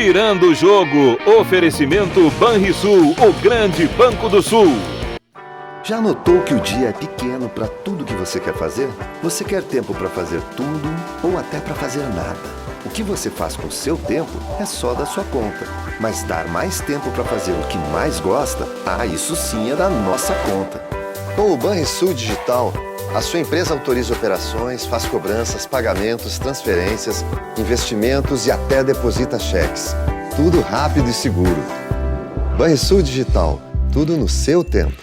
Virando o Jogo. Oferecimento Banrisul, o grande Banco do Sul. Já notou que o dia é pequeno para tudo que você quer fazer? Você quer tempo para fazer tudo ou até para fazer nada? O que você faz com o seu tempo é só da sua conta. Mas dar mais tempo para fazer o que mais gosta, isso sim é da nossa conta. Com o Banrisul Digital, a sua empresa autoriza operações, faz cobranças, pagamentos, transferências, investimentos e até deposita cheques. Tudo rápido e seguro. Banrisul Digital, tudo no seu tempo.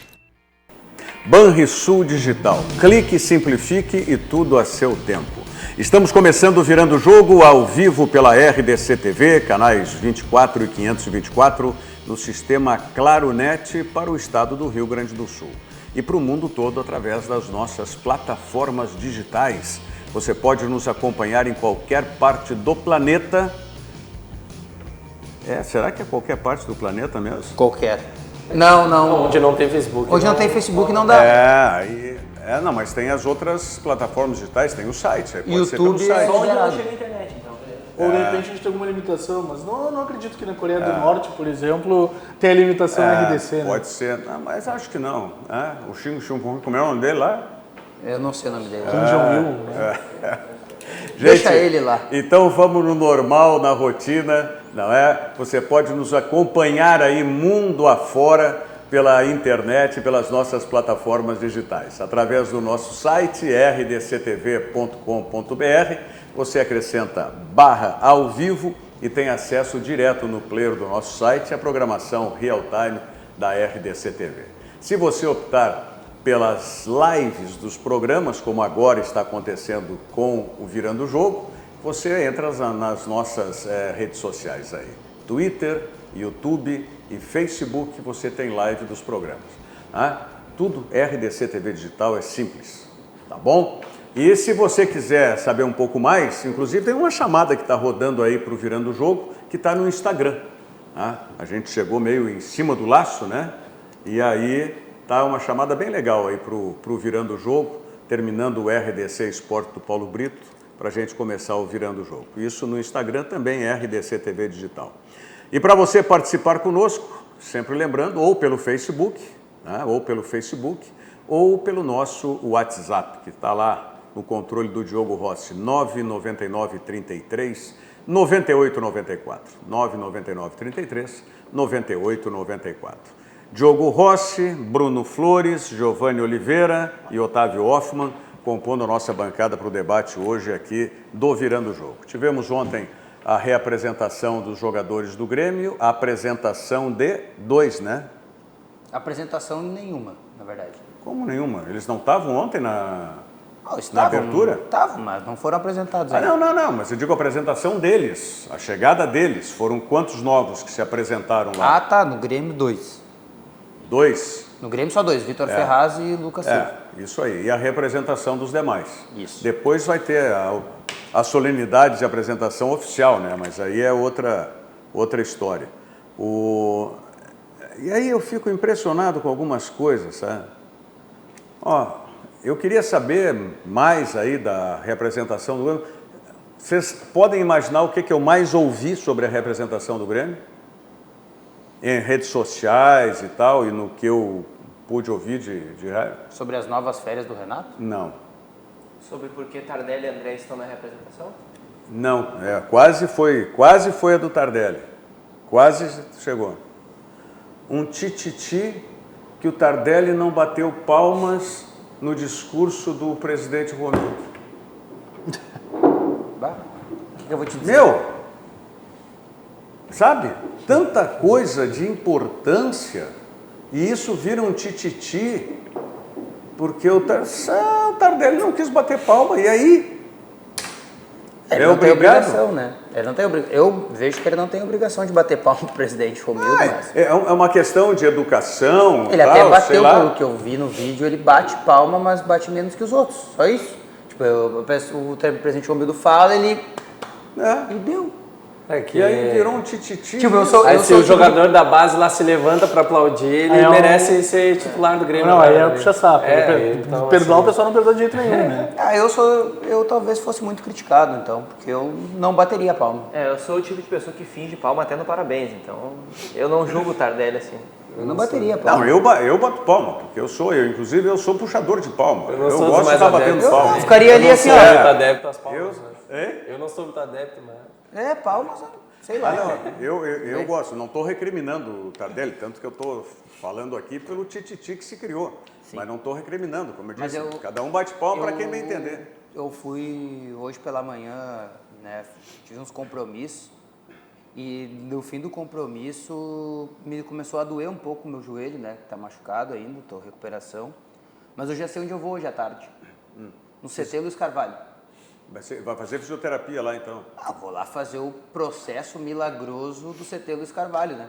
Banrisul Digital. Clique, simplifique e tudo a seu tempo. Estamos começando o Virando o Jogo ao vivo pela RDC TV, canais 24 e 524, no sistema ClaroNet para o estado do Rio Grande do Sul. E para o mundo todo através das nossas plataformas digitais. Você pode nos acompanhar em qualquer parte do planeta. Será que é qualquer parte do planeta mesmo? Qualquer. Não. Onde não tem Facebook. Hoje não tem Facebook, não dá. Não, mas tem as outras plataformas digitais, tem o site. Pode YouTube ser pelo site. Só onde não chega a internet, então. Ou de repente a gente tem alguma limitação, mas não acredito que na Coreia do Norte, por exemplo, tenha limitação RDC, né? Pode ser, mas acho que não. O Xing Chun, como é o nome dele lá? Eu não sei o nome dele. Kim Jong-il, né? Deixa ele lá. Então vamos no normal, na rotina, não é? Você pode nos acompanhar aí mundo afora pela internet, pelas nossas plataformas digitais. Através do nosso site rdctv.com.br, você acrescenta /ao vivo e tem acesso direto no player do nosso site à programação real time da RDC TV. Se você optar pelas lives dos programas, como agora está acontecendo com o Virando o Jogo, você entra nas nossas redes sociais aí, Twitter, YouTube e Facebook, você tem live dos programas. Tudo RDC TV Digital é simples, tá bom? E se você quiser saber um pouco mais, inclusive tem uma chamada que está rodando aí para o Virando o Jogo, que está no Instagram. A gente chegou meio em cima do laço, né? E aí tá uma chamada bem legal aí para o Virando o Jogo, terminando o RDC Esporte do Paulo Brito, para a gente começar o Virando o Jogo. Isso no Instagram também é RDC TV Digital. E para você participar conosco, sempre lembrando, ou pelo Facebook, ou pelo nosso WhatsApp, que está lá no controle do Diogo Rossi, 999 33 9894. 999 33 9894. Diogo Rossi, Bruno Flores, Giovanni Oliveira e Otávio Hoffman, compondo a nossa bancada para o debate hoje aqui do Virando o Jogo. Tivemos ontem a reapresentação dos jogadores do Grêmio, a apresentação de 2, né? Apresentação nenhuma, na verdade. Como nenhuma? Eles não estavam ontem na abertura? Estavam, mas não foram apresentados ainda. Não, mas eu digo a apresentação deles, a chegada deles. Foram quantos novos que se apresentaram lá? No Grêmio 2. 2? No Grêmio só 2, Vitor Ferraz e Lucas Silva. Isso aí, e a representação dos demais. Isso. Depois vai ter a solenidade de apresentação oficial, né? Mas aí é outra história. E aí eu fico impressionado com algumas coisas, sabe? Eu queria saber mais aí da representação do Grêmio. Vocês podem imaginar o que eu mais ouvi sobre a representação do Grêmio? Em redes sociais e tal, e no que eu pude ouvir de rádio? Sobre as novas férias do Renato? Não. Sobre por que Tardelli e André estão na representação? Não, quase foi a do Tardelli. Quase chegou. Um tititi que o Tardelli não bateu palmas no discurso do presidente Romildo. O que eu vou te dizer? Sabe? Tanta coisa de importância e isso vira um tititi porque o Tardelli não quis bater palma, e aí? Ele não tem obrigação, né? Eu vejo que ele não tem obrigação de bater palma pro presidente Romildo. É uma questão de educação. Ele até bateu, pelo que eu vi no vídeo, ele bate palma, mas bate menos que os outros. Só isso. Tipo, o presidente Romildo fala, ele... E deu. E aí virou um tititi. Tipo, Aí se o jogador da base lá se levanta pra aplaudir, ele merece ser titular do Grêmio. Não, aí é puxa-saco. então, Perdoar assim, o pessoal não perdoa de jeito nenhum, né? Eu talvez fosse muito criticado, então, porque eu não bateria palma. Eu sou o tipo de pessoa que finge palma até no parabéns, então eu não julgo o Tardelli assim. Eu não bateria palma. Não, eu bato palma, porque inclusive eu sou puxador de palma. Eu não Eu sou dos gosto de mais estar batendo adeptos. palma. Eu ficaria ali assim, ó. Eu não adepto às palmas. Eu Eu não sou muito adepto, mas... Palmas, sei lá. eu gosto, não estou recriminando o Tardelli, tanto que eu estou falando aqui pelo tititi que se criou. Sim. Mas não estou recriminando, como eu disse, cada um bate palma para quem bem entender. Eu fui hoje pela manhã, né, tive uns compromissos e no fim do compromisso me começou a doer um pouco o meu joelho, né, que tá machucado ainda, tô em recuperação. Mas eu já sei onde eu vou hoje à tarde, no CT Luiz Carvalho. Vai fazer fisioterapia lá então? Vou lá fazer o processo milagroso do CT Luiz Carvalho, né?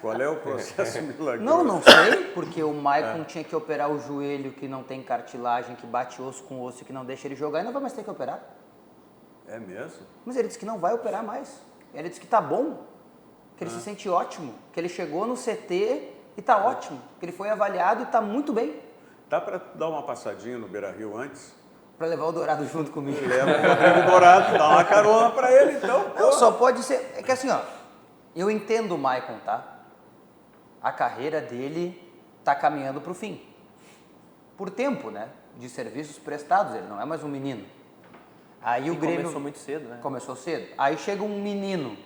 Qual é o processo milagroso? Não sei, porque o Maicon tinha que operar o joelho que não tem cartilagem, que bate osso com osso e que não deixa ele jogar e não vai mais ter que operar. É mesmo? Mas ele disse que não vai operar mais. Ele disse que tá bom, que ele se sente ótimo, que ele chegou no CT e tá ótimo, que ele foi avaliado e tá muito bem. Dá para dar uma passadinha no Beira-Rio antes? Pra levar o Dourado junto comigo. Leva o Rodrigo Dourado, dá uma carona pra ele, então. Não, só pode ser... É que assim, ó, eu entendo o Maicon, tá? A carreira dele tá caminhando pro fim. Por tempo, né? De serviços prestados, ele não é mais um menino. Aí o Grêmio... Começou muito cedo, né? Começou cedo. Aí chega um menino,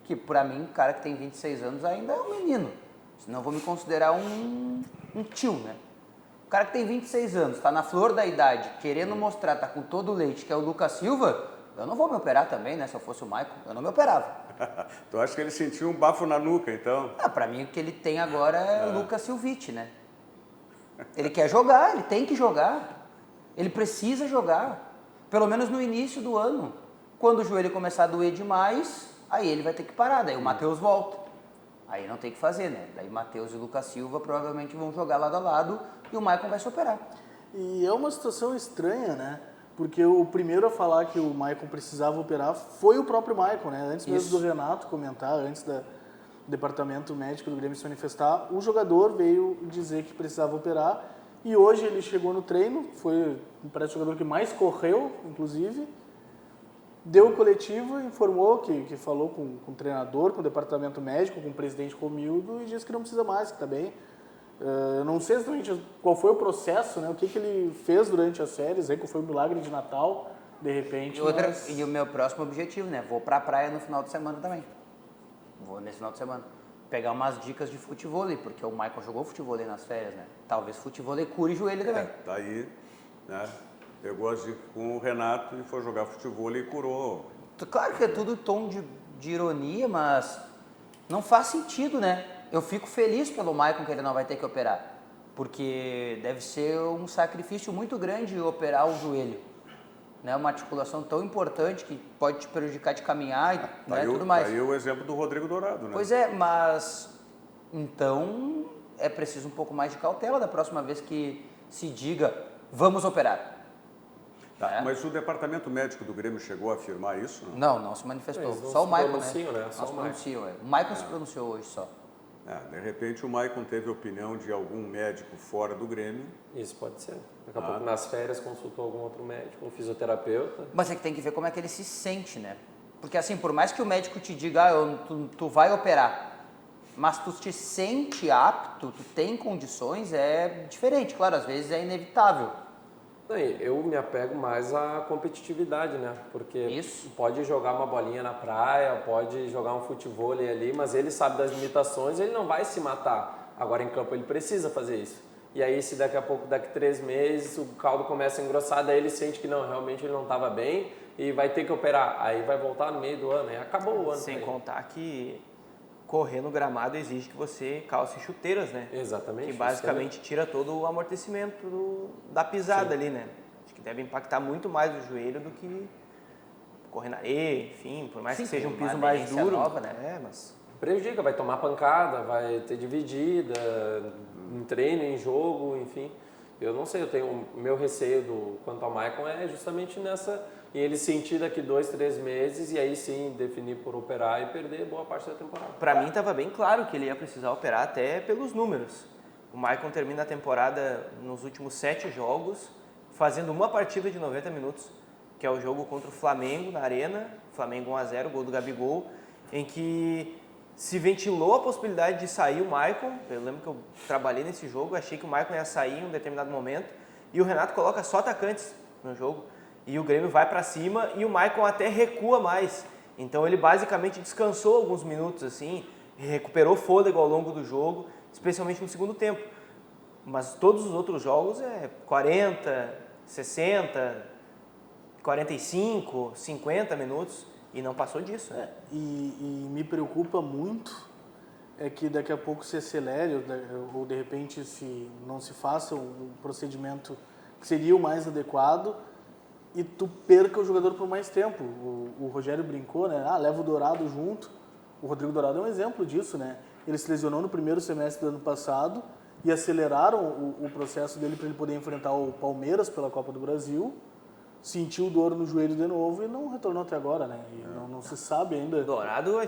que pra mim, um cara que tem 26 anos ainda é um menino. Senão eu vou me considerar um tio, né? O cara que tem 26 anos, tá na flor da idade, querendo mostrar, tá com todo o leite, que é o Lucas Silva, eu não vou me operar também, né? Se eu fosse o Maicon, eu não me operava. Tu acha que ele sentiu um bafo na nuca, então? Pra mim, o que ele tem agora é o Lucas Silvite, né? Ele quer jogar, ele tem que jogar. Ele precisa jogar. Pelo menos no início do ano. Quando o joelho começar a doer demais, aí ele vai ter que parar, daí o Matheus volta. Aí não tem o que fazer, né? Daí Matheus e Lucas Silva provavelmente vão jogar lado a lado e o Maicon vai se operar. E é uma situação estranha, né? Porque o primeiro a falar que o Maicon precisava operar foi o próprio Maicon, né? Antes mesmo do Renato comentar, antes do departamento médico do Grêmio se manifestar, o jogador veio dizer que precisava operar e hoje ele chegou no treino, parece o jogador que mais correu, inclusive, deu o coletivo, informou que falou com o treinador, com o departamento médico, com o presidente Romildo e disse que não precisa mais, que está bem. Eu não sei exatamente qual foi o processo, né? O que ele fez durante as férias, aí qual foi o milagre de Natal, de repente. E o meu próximo objetivo, né? Vou pra praia no final de semana também. Vou nesse final de semana. Pegar umas dicas de futevôlei, porque o Maicon jogou futevôlei nas férias, né? Talvez futevôlei cure joelho também. Tá aí, né? Pegou as dicas com o Renato e foi jogar futevôlei e curou. Claro que é tudo tom de ironia, mas não faz sentido, né? Eu fico feliz pelo Maicon que ele não vai ter que operar, porque deve ser um sacrifício muito grande operar o joelho, né? Uma articulação tão importante que pode te prejudicar de caminhar e né, tudo mais. Aí o exemplo do Rodrigo Dourado, né? Pois é, mas então é preciso um pouco mais de cautela da próxima vez que se diga vamos operar. Tá, mas o departamento médico do Grêmio chegou a afirmar isso? Não se manifestou. Eles não só o se Maicon, pronunciam, né? Só Não se o pronunciou, O Maicon se pronunciou hoje só. De repente o Maicon teve a opinião de algum médico fora do Grêmio. Isso pode ser. Daqui a pouco nas férias consultou algum outro médico, um fisioterapeuta. Mas é que tem que ver como é que ele se sente, né? Porque assim, por mais que o médico te diga, tu vai operar, mas tu te sente apto, tu tem condições, é diferente. Claro, às vezes é inevitável. Eu me apego mais à competitividade, né? Porque Isso. pode jogar uma bolinha na praia, pode jogar um futevôlei ali, mas ele sabe das limitações, ele não vai se matar. Agora em campo ele precisa fazer isso. E aí se daqui a pouco, daqui 3 meses, o caldo começa a engrossar, daí ele sente que não, realmente ele não estava bem e vai ter que operar. Aí vai voltar no meio do ano, aí acabou o ano. Sem contar que correr no gramado exige que você calce chuteiras, né? Exatamente. Que basicamente tira todo o amortecimento da pisada ali, né? Acho que deve impactar muito mais o joelho do que correr na areia, enfim, por mais que seja um piso mais duro. Nova, né? Mas prejudica, vai tomar pancada, vai ter dividida, em treino, em jogo, enfim. Eu não sei, eu tenho o meu receio quanto ao Maicon é justamente em ele sentir daqui 2, 3 meses e aí sim definir por operar e perder boa parte da temporada. Para mim estava bem claro que ele ia precisar operar até pelos números. O Maicon termina a temporada nos últimos 7 jogos, fazendo uma partida de 90 minutos, que é o jogo contra o Flamengo na Arena, Flamengo 1-0, gol do Gabigol, em que se ventilou a possibilidade de sair o Maicon. Eu lembro que eu trabalhei nesse jogo, achei que o Maicon ia sair em um determinado momento, e o Renato coloca só atacantes no jogo, e o Grêmio vai para cima, e o Maicon até recua mais. Então ele basicamente descansou alguns minutos, assim, recuperou fôlego ao longo do jogo, especialmente no segundo tempo. Mas todos os outros jogos é 40, 60, 45, 50 minutos, e não passou disso. E me preocupa muito é que daqui a pouco se acelere ou de repente não se faça um procedimento que seria o mais adequado e tu perca o jogador por mais tempo. O Rogério brincou, né? Leva o Dourado junto. O Rodrigo Dourado é um exemplo disso, né? Ele se lesionou no primeiro semestre do ano passado e aceleraram o processo dele para ele poder enfrentar o Palmeiras pela Copa do Brasil. Sentiu dor no joelho de novo e não retornou até agora, né? E não se sabe ainda. O Dourado,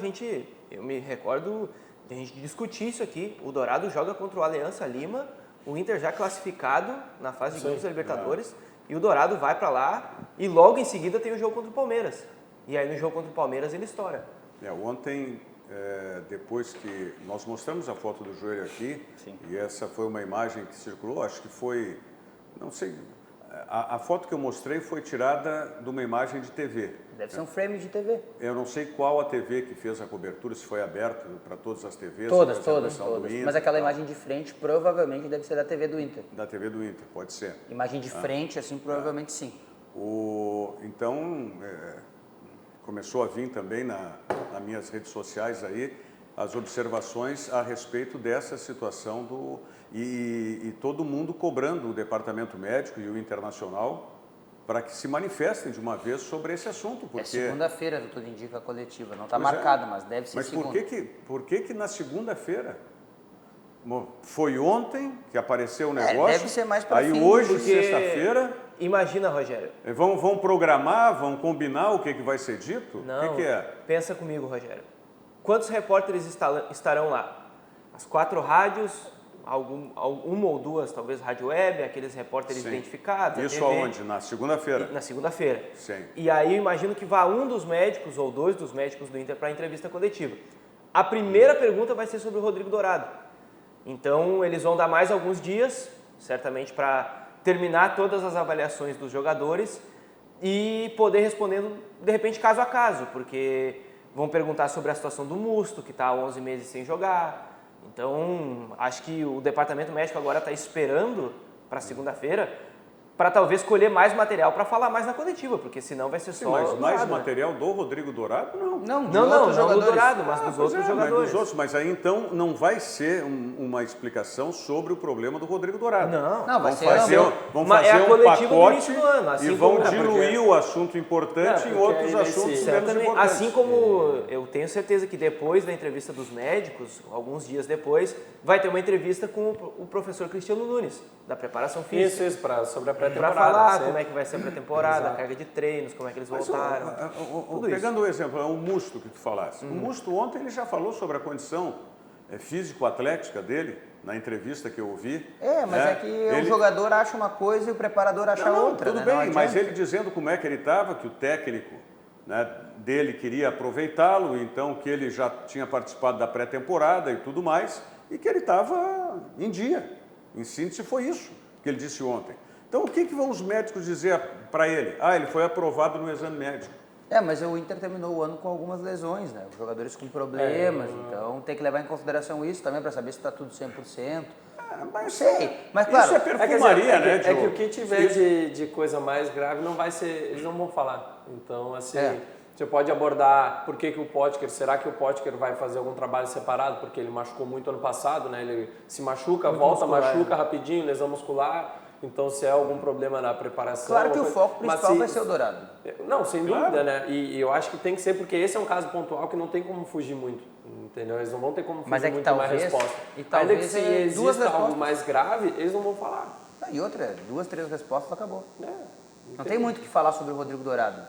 eu me recordo de a gente discutir isso aqui. O Dourado joga contra o Aliança Lima, o Inter já classificado na fase de grupos da Libertadores, e o Dourado vai para lá e logo em seguida tem o jogo contra o Palmeiras. E aí no jogo contra o Palmeiras ele estoura. Ontem, depois que nós mostramos a foto do joelho aqui, e essa foi uma imagem que circulou, acho que foi, não sei... A foto que eu mostrei foi tirada de uma imagem de TV. Deve ser um frame de TV. Eu não sei qual a TV que fez a cobertura, se foi aberto para todas as TVs. Todas. Inter, mas aquela imagem de frente provavelmente deve ser da TV do Inter. Da TV do Inter, pode ser. Imagem de frente, assim, provavelmente sim. Então, começou a vir também nas minhas redes sociais aí as observações a respeito dessa situação e todo mundo cobrando o departamento médico e o internacional para que se manifestem de uma vez sobre esse assunto. Porque... É segunda-feira, tudo indica a coletiva. Não está marcada, mas deve ser segunda. Mas por que na segunda-feira? Foi ontem que apareceu o negócio. Deve ser mais para aí fim. Hoje, sexta-feira... Imagina, Rogério. Vão programar, vão combinar o que vai ser dito? Não, o que é? Pensa comigo, Rogério. Quantos repórteres estarão lá? As 4 rádios, uma ou duas, talvez, rádio web, aqueles repórteres identificados. Isso aonde? Na segunda-feira? Na segunda-feira. Sim. E aí eu imagino que vá um dos médicos ou 2 dos médicos do Inter para a entrevista coletiva. A primeira pergunta vai ser sobre o Rodrigo Dourado. Então eles vão dar mais alguns dias, certamente para terminar todas as avaliações dos jogadores e poder respondendo, de repente, caso a caso, porque... Vão perguntar sobre a situação do Musto, que está há 11 meses sem jogar. Então, acho que o departamento médico agora está esperando para segunda-feira para talvez colher mais material para falar mais na coletiva, porque senão vai ser só... Mas mais material do Rodrigo Dourado? Não do Dourado, mas dos outros jogadores. Mas aí então não vai ser uma explicação sobre o problema do Rodrigo Dourado. Não vai ser... Vão fazer a um coletiva pacote do início do ano, assim e vão como... diluir o assunto importante em outros assuntos menos importantes. Assim como eu tenho certeza que depois da entrevista dos médicos, alguns dias depois, vai ter uma entrevista com o professor Cristiano Nunes, da preparação física. Isso, sobre a pré-temporada. Para falar como é que vai ser a pré-temporada, a carga de treinos, como é que eles voltaram. Pegando o exemplo, o Musto que tu falasse. O Musto ontem ele já falou sobre a condição físico-atlética dele, na entrevista que eu ouvi. Mas é que o jogador acha uma coisa e o preparador acha outra. Tudo bem, mas ele dizendo como é que ele estava, que o técnico dele queria aproveitá-lo, então que ele já tinha participado da pré-temporada e tudo mais, e que ele estava em dia. Em síntese, foi isso que ele disse ontem. Então, o que vão os médicos dizer para ele? Ele foi aprovado no exame médico. Mas o Inter terminou o ano com algumas lesões, né? Os jogadores com problemas, então tem que levar em consideração isso também para saber se está tudo 100%. Não sei, mas claro... Isso é perfumaria, né, Diogo? É que o que tiver de coisa mais grave não vai ser... Eles não vão falar. Então, assim... Você pode abordar por que o Potker, será que o Potker vai fazer algum trabalho separado, porque ele machucou muito ano passado, né? Ele se machuca, machuca rapidinho, lesão muscular. Então, se é algum problema na preparação... Claro que o foco principal vai ser o Dourado. Não, sem dúvida, né? E eu acho que tem que ser, porque esse é um caso pontual que não tem como fugir muito, entendeu? Eles não vão ter como fugir muito de uma resposta. E talvez ainda que se exista algo mais grave, eles não vão falar. E outra, 2, 3 respostas, acabou. Não tem muito o que falar sobre o Rodrigo Dourado,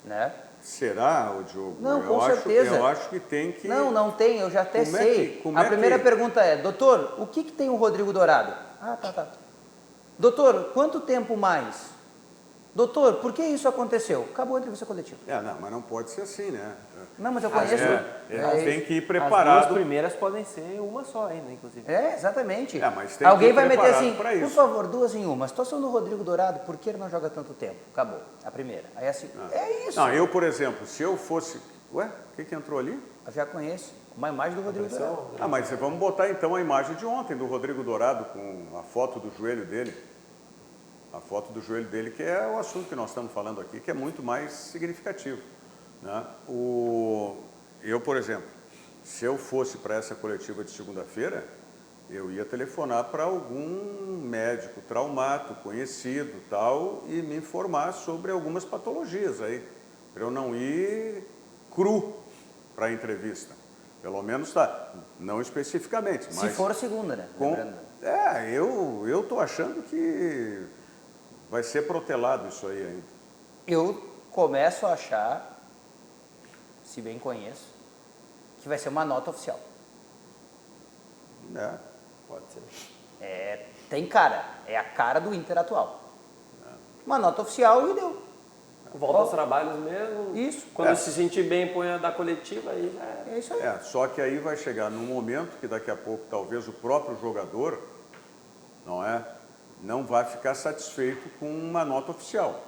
né? Será, ô Diogo? Não, com certeza. Eu acho que tem que... Não tem, eu já até Como é sei. que- como A é primeira que- pergunta é, doutor, o que tem o Rodrigo Dourado? Ah, tá. Doutor, quanto tempo mais? Doutor, por que isso aconteceu? Acabou a entrevista coletiva. Não, mas não pode ser assim, né? Não, mas eu conheço. Tem que ir As preparado. 2 primeiras podem ser uma só ainda, inclusive. Exatamente. Mas tem Alguém que ir vai meter preparado assim, pra por isso. favor, 2 em 1. A situação do Rodrigo Dourado, por que ele não joga tanto tempo? Acabou, a primeira. Aí assim, é isso. Não, eu, por exemplo, se eu fosse... Ué, o que entrou ali? Eu já conheço uma imagem do Rodrigo Dourado. Mas vamos botar então a imagem de ontem do Rodrigo Dourado com a foto do joelho dele. A foto do joelho dele, que é o assunto que nós estamos falando aqui, que é muito mais significativo, né? Eu, por exemplo, se eu fosse para essa coletiva de segunda-feira, eu ia telefonar para algum médico traumato, conhecido, tal, e me informar sobre algumas patologias aí, para eu não ir cru para a entrevista. Pelo menos não especificamente, mas... Se for segunda, né? Lembrando. Eu estou achando que vai ser protelado isso aí ainda. Eu começo a achar, se bem conheço, que vai ser uma nota oficial. Pode ser. Tem cara, é a cara do Inter atual. Uma nota oficial e deu. Volta aos trabalhos mesmo. Isso. Quando se sentir bem, põe a da coletiva aí já é. É isso aí. Só que aí vai chegar num momento que daqui a pouco talvez o próprio jogador, não vai ficar satisfeito com uma nota oficial.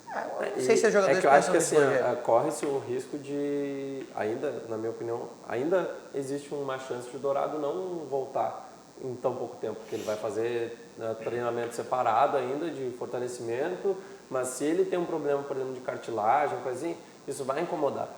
Não sei se os jogadores É que eu acho que pensam assim, nesse projeto. corre-se o risco de, ainda, na minha opinião, ainda existe uma chance de o Dourado não voltar em tão pouco tempo, porque ele vai fazer treinamento separado ainda, de fortalecimento, mas se ele tem um problema, por exemplo, de cartilagem, coisa assim, isso vai incomodar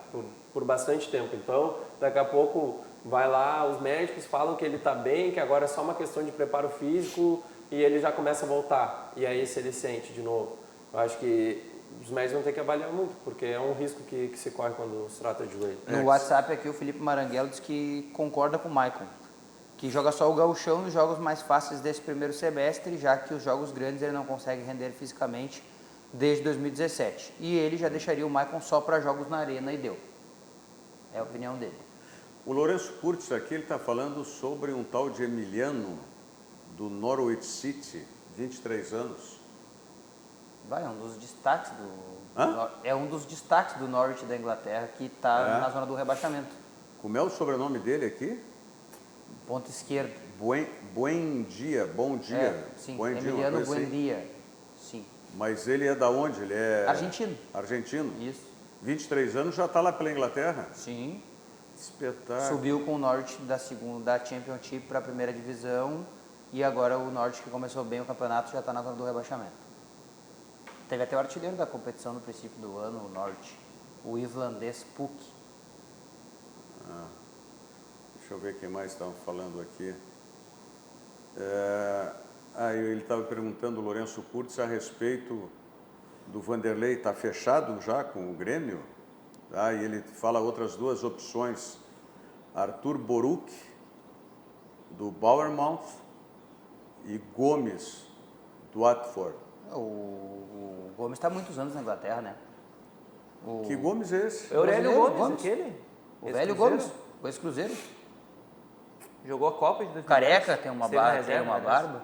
por bastante tempo. Então, daqui a pouco vai lá, os médicos falam que ele está bem, que agora é só uma questão de preparo físico e ele já começa a voltar. E aí, se ele sente de novo, eu acho que os médicos vão ter que avaliar muito, porque é um risco que se corre quando se trata de joelho. No WhatsApp aqui, o Felipe Maranguelo diz que concorda com o Maicon, que joga só o gauchão nos jogos mais fáceis desse primeiro semestre, já que os jogos grandes ele não consegue render fisicamente desde 2017. E ele já deixaria o Maicon só para jogos na arena e deu. É a opinião dele. O Lourenço Curtis aqui, ele está falando sobre um tal de Emiliano, do Norwich City, 23 anos. É um dos destaques é um dos destaques do Norwich da Inglaterra, que está na zona do rebaixamento. Como é o sobrenome dele aqui? Ponto esquerdo. Bom dia. Sim, Buen dia, Emiliano uma coisa assim. Buendia. Sim. Mas ele é da onde? Ele é... Argentino. Argentino? Isso. 23 anos, já está lá pela Inglaterra? Sim. Espetáculo. Subiu com o Norwich da Championship para a primeira divisão e agora o Norwich, que começou bem o campeonato, já está na zona do rebaixamento. Teve até o artilheiro da competição no princípio do ano, o Norwich, o irlandês Puck. Deixa eu ver quem mais estava falando aqui. Ele estava perguntando, o Lourenço Curtis, a respeito do Vanderlei. Está fechado já com o Grêmio? E ele fala outras 2 opções. Arthur Boruc, do Bournemouth, e Gomes, do Watford. O Gomes está há muitos anos na Inglaterra, né? Que Gomes é esse? Aurélio brasileiro, Gomes, aquele? O velho Gomes, o ex-Cruzeiro. Jogou a Copa de 2010. Careca, tem uma Esteve na barba, reserva, tem uma né? barba.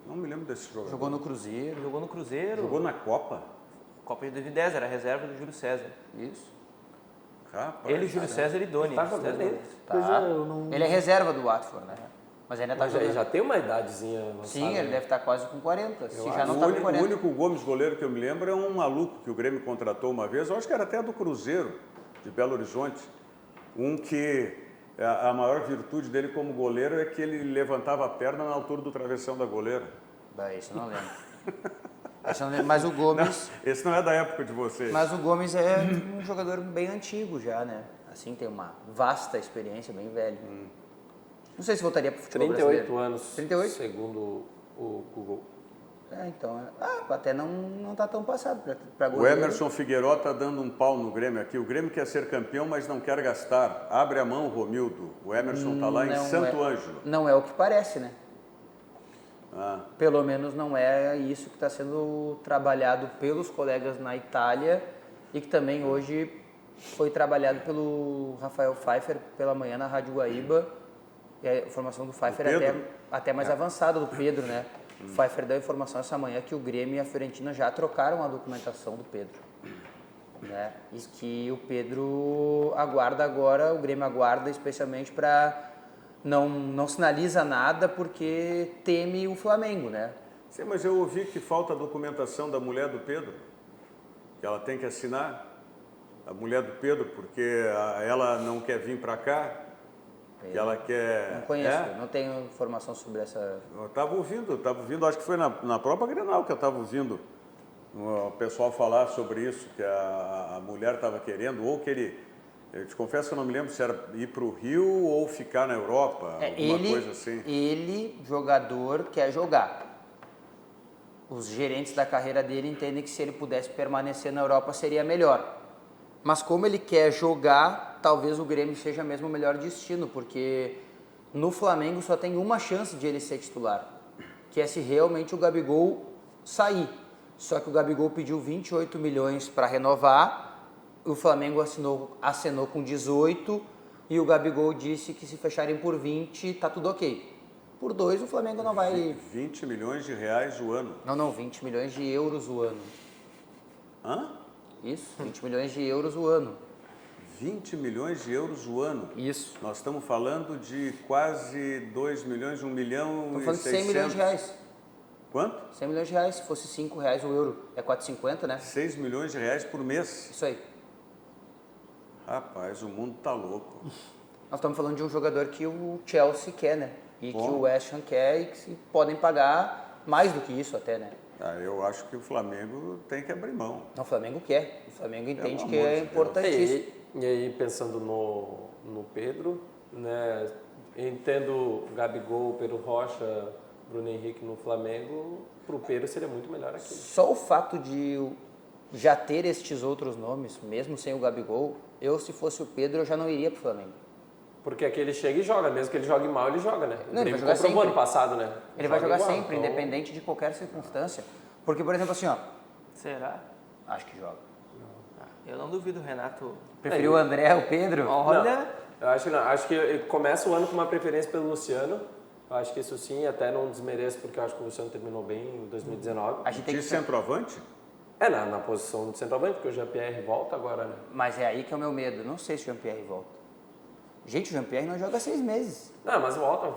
Não me lembro desse jogador. Jogou no Cruzeiro. Jogou no Cruzeiro. Jogou na Copa? Copa de 2010, era a reserva do Júlio César. Isso. Rapaz. Ele, Júlio César e Doni. Tá os três jogando. goleiros. Pois Tá. é, eu não... Ele é reserva do Watford, né? Mas ainda está Mas já, jogando. já tem uma idadezinha avançada. Sim, ele né? deve estar quase com 40. Se já não O está com único, 40. o único Gomes goleiro que eu me lembro é um maluco que o Grêmio contratou uma vez, eu acho que era até do Cruzeiro, de Belo Horizonte. Um que a maior virtude dele como goleiro é que ele levantava a perna na altura do travessão da goleira. Isso eu não lembro. Isso eu não lembro. Mas o Gomes... Esse não é da época de vocês. Mas o Gomes é um jogador bem antigo já, né? Assim, tem uma vasta experiência, bem velho. Não sei se voltaria para o futebol 38 brasileiro. anos, 38? segundo o Google. Então, até não tá tão passado para O goleiro. Emerson Figueiró está dando um pau no Grêmio aqui. O Grêmio quer ser campeão, mas não quer gastar. Abre a mão, Romildo. O Emerson está lá em Santo Ângelo. Não é o que parece, né? Pelo menos não é isso que está sendo trabalhado pelos colegas na Itália e que também hoje foi trabalhado pelo Rafael Pfeiffer pela manhã na Rádio Guaíba. E a informação do Pfeiffer é até mais avançada do Pedro, né? O Pfeiffer deu a informação essa manhã que o Grêmio e a Fiorentina já trocaram a documentação do Pedro. Né? E que o Pedro aguarda agora, o Grêmio aguarda especialmente para não sinaliza nada porque teme o Flamengo, né? Sim, mas eu ouvi que falta a documentação da mulher do Pedro, que ela tem que assinar, a mulher do Pedro, porque ela não quer vir para cá, que ela quer... Não conheço, não tenho informação sobre essa... Eu estava ouvindo, acho que foi na própria Grenal que eu estava ouvindo o pessoal falar sobre isso, que a mulher estava querendo, ou que ele... Eu te confesso que eu não me lembro se era ir para o Rio ou ficar na Europa, alguma coisa assim. Ele, jogador, quer jogar. Os gerentes da carreira dele entendem que se ele pudesse permanecer na Europa seria melhor. Mas como ele quer jogar, talvez o Grêmio seja mesmo o melhor destino, porque no Flamengo só tem uma chance de ele ser titular, que é se realmente o Gabigol sair. Só que o Gabigol pediu 28 milhões para renovar, o Flamengo acenou com 18 e o Gabigol disse que se fecharem por 20, tá tudo ok. Por 2 o Flamengo não vai... 20 milhões de reais o ano. Não, 20 milhões de euros o ano. Hã? Isso, 20 milhões de euros o ano. 20 milhões de euros o ano? Isso. Nós estamos falando de quase 2 milhões, 1 milhão Estamos e falando de 100 600. milhões de reais. Quanto? 100 milhões de reais, se fosse 5 reais o euro, é 4,50, né? 6 milhões de reais por mês. Isso aí. Rapaz, o mundo tá louco. Nós estamos falando de um jogador que o Chelsea quer, né? E que o West Ham quer e que se podem pagar mais do que isso até, né? Eu acho que o Flamengo tem que abrir mão. Não, o Flamengo quer. O Flamengo entende que amor é de Deus. importantíssimo. E aí, pensando no Pedro, né? Eu entendo o Gabigol, Pedro Rocha, Bruno Henrique no Flamengo, pro Pedro seria muito melhor aqui. Só o fato de já ter estes outros nomes, mesmo sem o Gabigol, se fosse o Pedro, eu já não iria pro Flamengo. Porque aqui ele chega e joga, mesmo que ele jogue mal, ele joga, né? Não, ele vai Grêmio jogar comprovou sempre. ano passado, né? Ele vai jogar igual, sempre, então... independente de qualquer circunstância. Porque, por exemplo, assim, ó, Será? acho que joga. Eu não duvido, Renato. Preferiu o André, o Pedro? Olha, Eu acho que não. Acho que começa o ano com uma preferência pelo Luciano. Eu acho que isso sim, até não desmereço, porque eu acho que o Luciano terminou bem em 2019. A gente tem De que... centroavante? Na posição de centroavante, porque o Jean-Pierre volta agora, né? Mas é aí que é o meu medo. Não sei se o Jean-Pierre volta. Gente, o Jean-Pierre não joga 6 meses. Não, mas volta,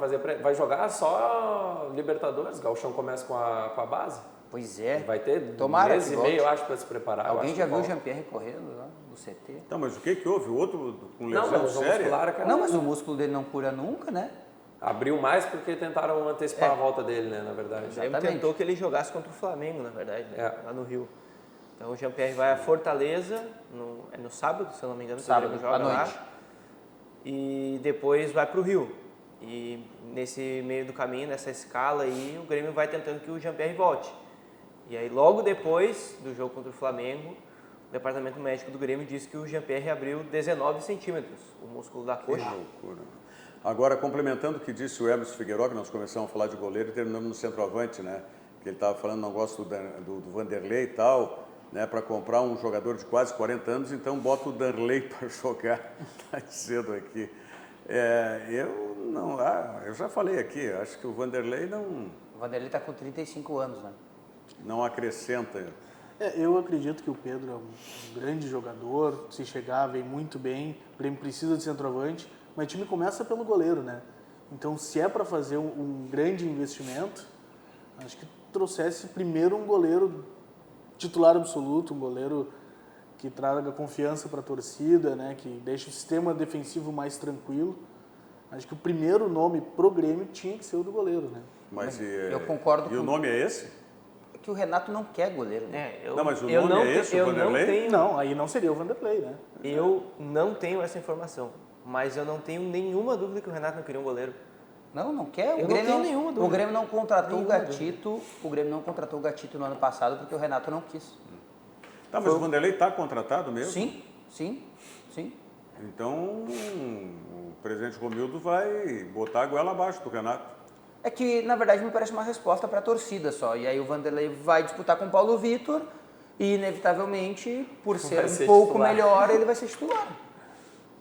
vai jogar só Libertadores. Gauchão começa com a base. Pois é. Vai ter Tomara mês que e volte. meio, eu acho, para se preparar. Eu Alguém acho já que viu o volta. Jean-Pierre correndo lá no CT? Então, mas o que houve? O outro com Não, lesão mas o séria? muscular, cara, Não, mas o músculo dele não cura nunca, né? abriu mais porque tentaram antecipar a volta dele, né, na verdade. o Grêmio Exatamente. tentou que ele jogasse contra o Flamengo, na verdade, né? É. Lá no Rio. Então o Jean-Pierre vai a Fortaleza, no sábado, se eu não me engano, que o Sábado, Grêmio joga à noite. lá. E depois vai para o Rio. E nesse meio do caminho, nessa escala aí, o Grêmio vai tentando que o Jean-Pierre volte. E aí logo depois do jogo contra o Flamengo, o departamento médico do Grêmio disse que o Jean-Pierre abriu 19 centímetros, o músculo da coxa. Que loucura. Agora, complementando o que disse o Emerson Figueiró, que nós começamos a falar de goleiro e terminamos no centroavante, né? Que ele estava falando, não gosta do Vanderlei e tal, né? Para comprar um jogador de quase 40 anos, então bota o Vanderlei para jogar. Está cedo aqui. Eu já falei aqui, acho que o Vanderlei O Vanderlei está com 35 anos, né? não acrescenta. Eu acredito que o Pedro é um grande jogador, se chegar, vem muito bem, o Grêmio precisa de centroavante, mas o time começa pelo goleiro, né? Então, se é para fazer um grande investimento, acho que trouxesse primeiro um goleiro titular absoluto, um goleiro que traga confiança para a torcida, né? Que deixe o sistema defensivo mais tranquilo. Acho que o primeiro nome pro Grêmio tinha que ser o do goleiro, né? Mas Eu concordo e o nome é esse? É que o Renato não quer goleiro, né? Não, mas o nome é esse, o Vanderlei? Não, aí não seria o Vanderlei, né? Eu não tenho essa informação, mas eu não tenho nenhuma dúvida que o Renato não queria um goleiro. Não quer. Eu não tenho nenhuma dúvida. O Grêmio não contratou Nenhuma o Gatito. O Grêmio não contratou o Gatito no ano passado porque o Renato não quis. Tá, mas o Vanderlei está contratado mesmo? Sim. Então, o presidente Romildo vai botar a goela abaixo do Renato. É que, na verdade, me parece uma resposta para a torcida só. E aí o Vanderlei vai disputar com o Paulo Vitor e, inevitavelmente, por ser um pouco titular. melhor, ele vai ser titular.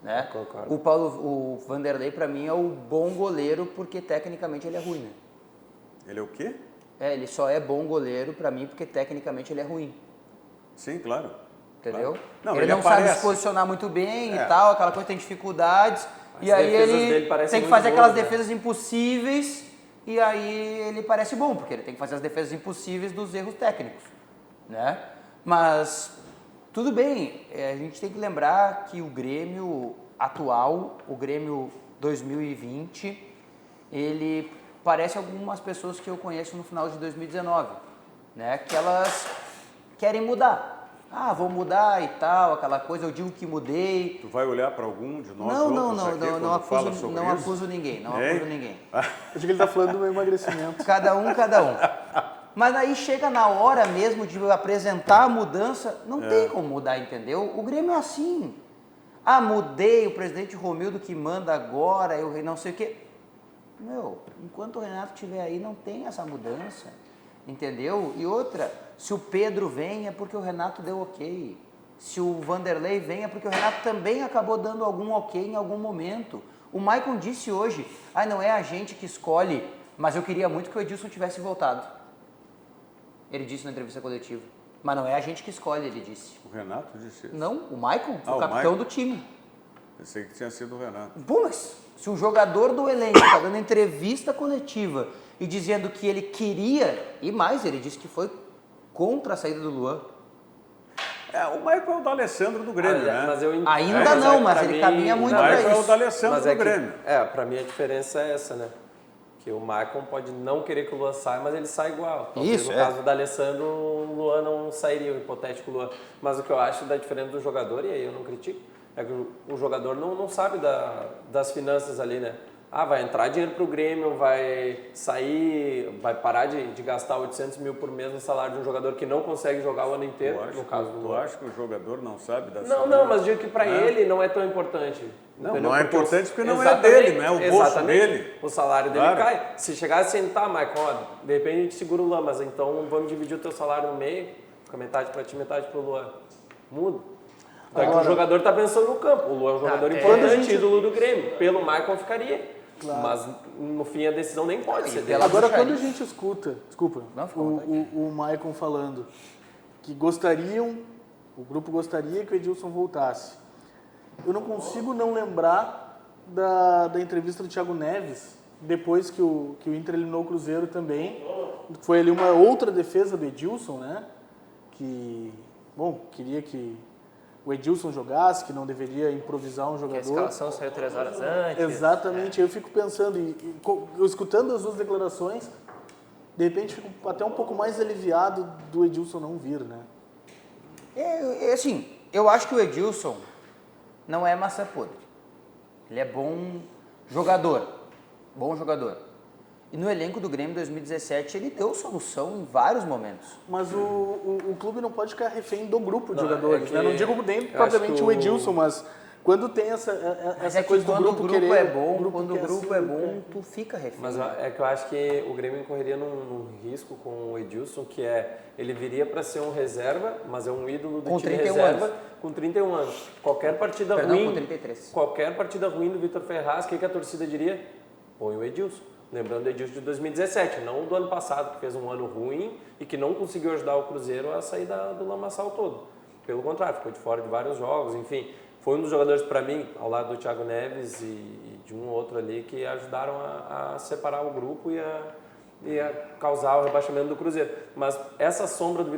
Né? Concordo. O Vanderlei, para mim, é o bom goleiro porque, tecnicamente, ele é ruim. Né? Ele é o quê? Ele só é bom goleiro para mim porque, tecnicamente, ele é ruim. Sim, claro. Entendeu? Claro. Não, ele não aparece. sabe se posicionar muito bem e tal, aquela coisa tem dificuldades. E aí defesas ele dele parecem tem que muito fazer aquelas boas, né? defesas impossíveis e aí ele parece bom, porque ele tem que fazer as defesas impossíveis dos erros técnicos, né? Mas tudo bem, a gente tem que lembrar que o Grêmio atual, o Grêmio 2020, ele parece algumas pessoas que eu conheço no final de 2019, né? Que elas querem mudar. Ah, vou mudar e tal, aquela coisa, eu digo que mudei. Tu vai olhar para algum de nós Não, outros aqui quando não fala sobre não isso? acuso ninguém, Hein? acuso ninguém. Acho que ele tá falando do meu emagrecimento. Cada um. Mas aí chega na hora mesmo de apresentar a mudança, não tem como mudar, entendeu? O Grêmio é assim. Ah, mudei, o presidente Romildo que manda agora, eu não sei o quê. Meu, enquanto o Renato estiver aí, não tem essa mudança, entendeu? E outra, se o Pedro vem é porque o Renato deu ok. Se o Vanderlei vem é porque o Renato também acabou dando algum ok em algum momento. O Maicon disse hoje, não é a gente que escolhe, mas eu queria muito que o Edilson tivesse voltado. Ele disse na entrevista coletiva. Mas não é a gente que escolhe, ele disse. O Renato disse isso. Não, o Maicon, Ah, o o capitão Maicon. do time. Pensei que tinha sido o Renato. Pô, mas se um jogador do elenco está dando entrevista coletiva e dizendo que ele queria, e mais, ele disse que foi contra a saída do Luan. O Maicon é o D'Alessandro do Grêmio, né? Mas eu entendo. Ainda não, mas pra ele mim- caminha muito O pra Maicon é o isso. D'Alessandro Mas do é que, Grêmio. pra mim a diferença é essa, né? Que o Maicon pode não querer que o Luan saia, mas ele sai igual. Talvez Isso, no caso do Alessandro, o Luan não sairia, o hipotético Luan. Mas o que eu acho da diferença do jogador, e aí eu não critico, é que o jogador não sabe das finanças ali, né? Ah, vai entrar dinheiro pro Grêmio, vai sair, vai parar de gastar 800 mil por mês no salário de um jogador que não consegue jogar o ano inteiro, no caso do Tu Luan. acha que o jogador não sabe das Não, mas digo que pra Né? ele não é tão importante. Não, Entendeu? não é Porque importante porque não é exatamente, dele, não é o bolso exatamente. dele. O salário dele Claro. cai. Se chegar assim, tá, Maicon, ó, de repente a gente segura o Luan, mas então vamos dividir o teu salário no meio, fica metade pra ti, metade pro Luan. Muda. Daqui o jogador tá pensando no campo. O Luan é um jogador importante, ídolo do Grêmio. Pelo Maicon ficaria. Mas no fim a decisão nem pode ser dele. Agora, Puxaria. quando a gente escuta, desculpa, Não, fica à vontade. o Maicon falando que o grupo gostaria que o Edilson voltasse, eu não consigo não lembrar da entrevista do Thiago Neves, depois que o Inter eliminou o Cruzeiro também. Foi ali uma outra defesa do Edilson, né? Que, queria que o Edilson jogasse, que não deveria improvisar um Que a jogador. escalação saiu 3 horas antes. Exatamente, eu fico pensando, eu escutando as duas declarações, de repente fico até um pouco mais aliviado do Edilson não vir, né? Assim, eu acho que o Edilson não é maçã podre. Ele é bom jogador. E no elenco do Grêmio 2017 ele deu solução em vários momentos. Mas o clube não pode ficar refém do grupo de Não, jogadores, é que né? Não digo nem eu propriamente acho que o Edilson, mas quando tem essa Mas é que coisa do quando grupo o grupo querer... é bom, quando o quer grupo assim, é bom, tu fica refém. Mas é que eu acho que o Grêmio correria num risco com o Edilson, que é, ele viria para ser um reserva, mas é um ídolo do Com time 31 reserva, anos. com 31 anos. Qualquer partida Perdão, ruim, com 33. qualquer partida ruim do Vitor Ferraz, o que a torcida diria? Põe o Edilson. Lembrando do Edilson de 2017, não do ano passado, que fez um ano ruim e que não conseguiu ajudar o Cruzeiro a sair do lamaçal todo. Pelo contrário, ficou de fora de vários jogos, enfim. Foi um dos jogadores, para mim, ao lado do Thiago Neves e de um ou outro ali, que ajudaram a separar o grupo e a causar o rebaixamento do Cruzeiro. Mas essa sombra do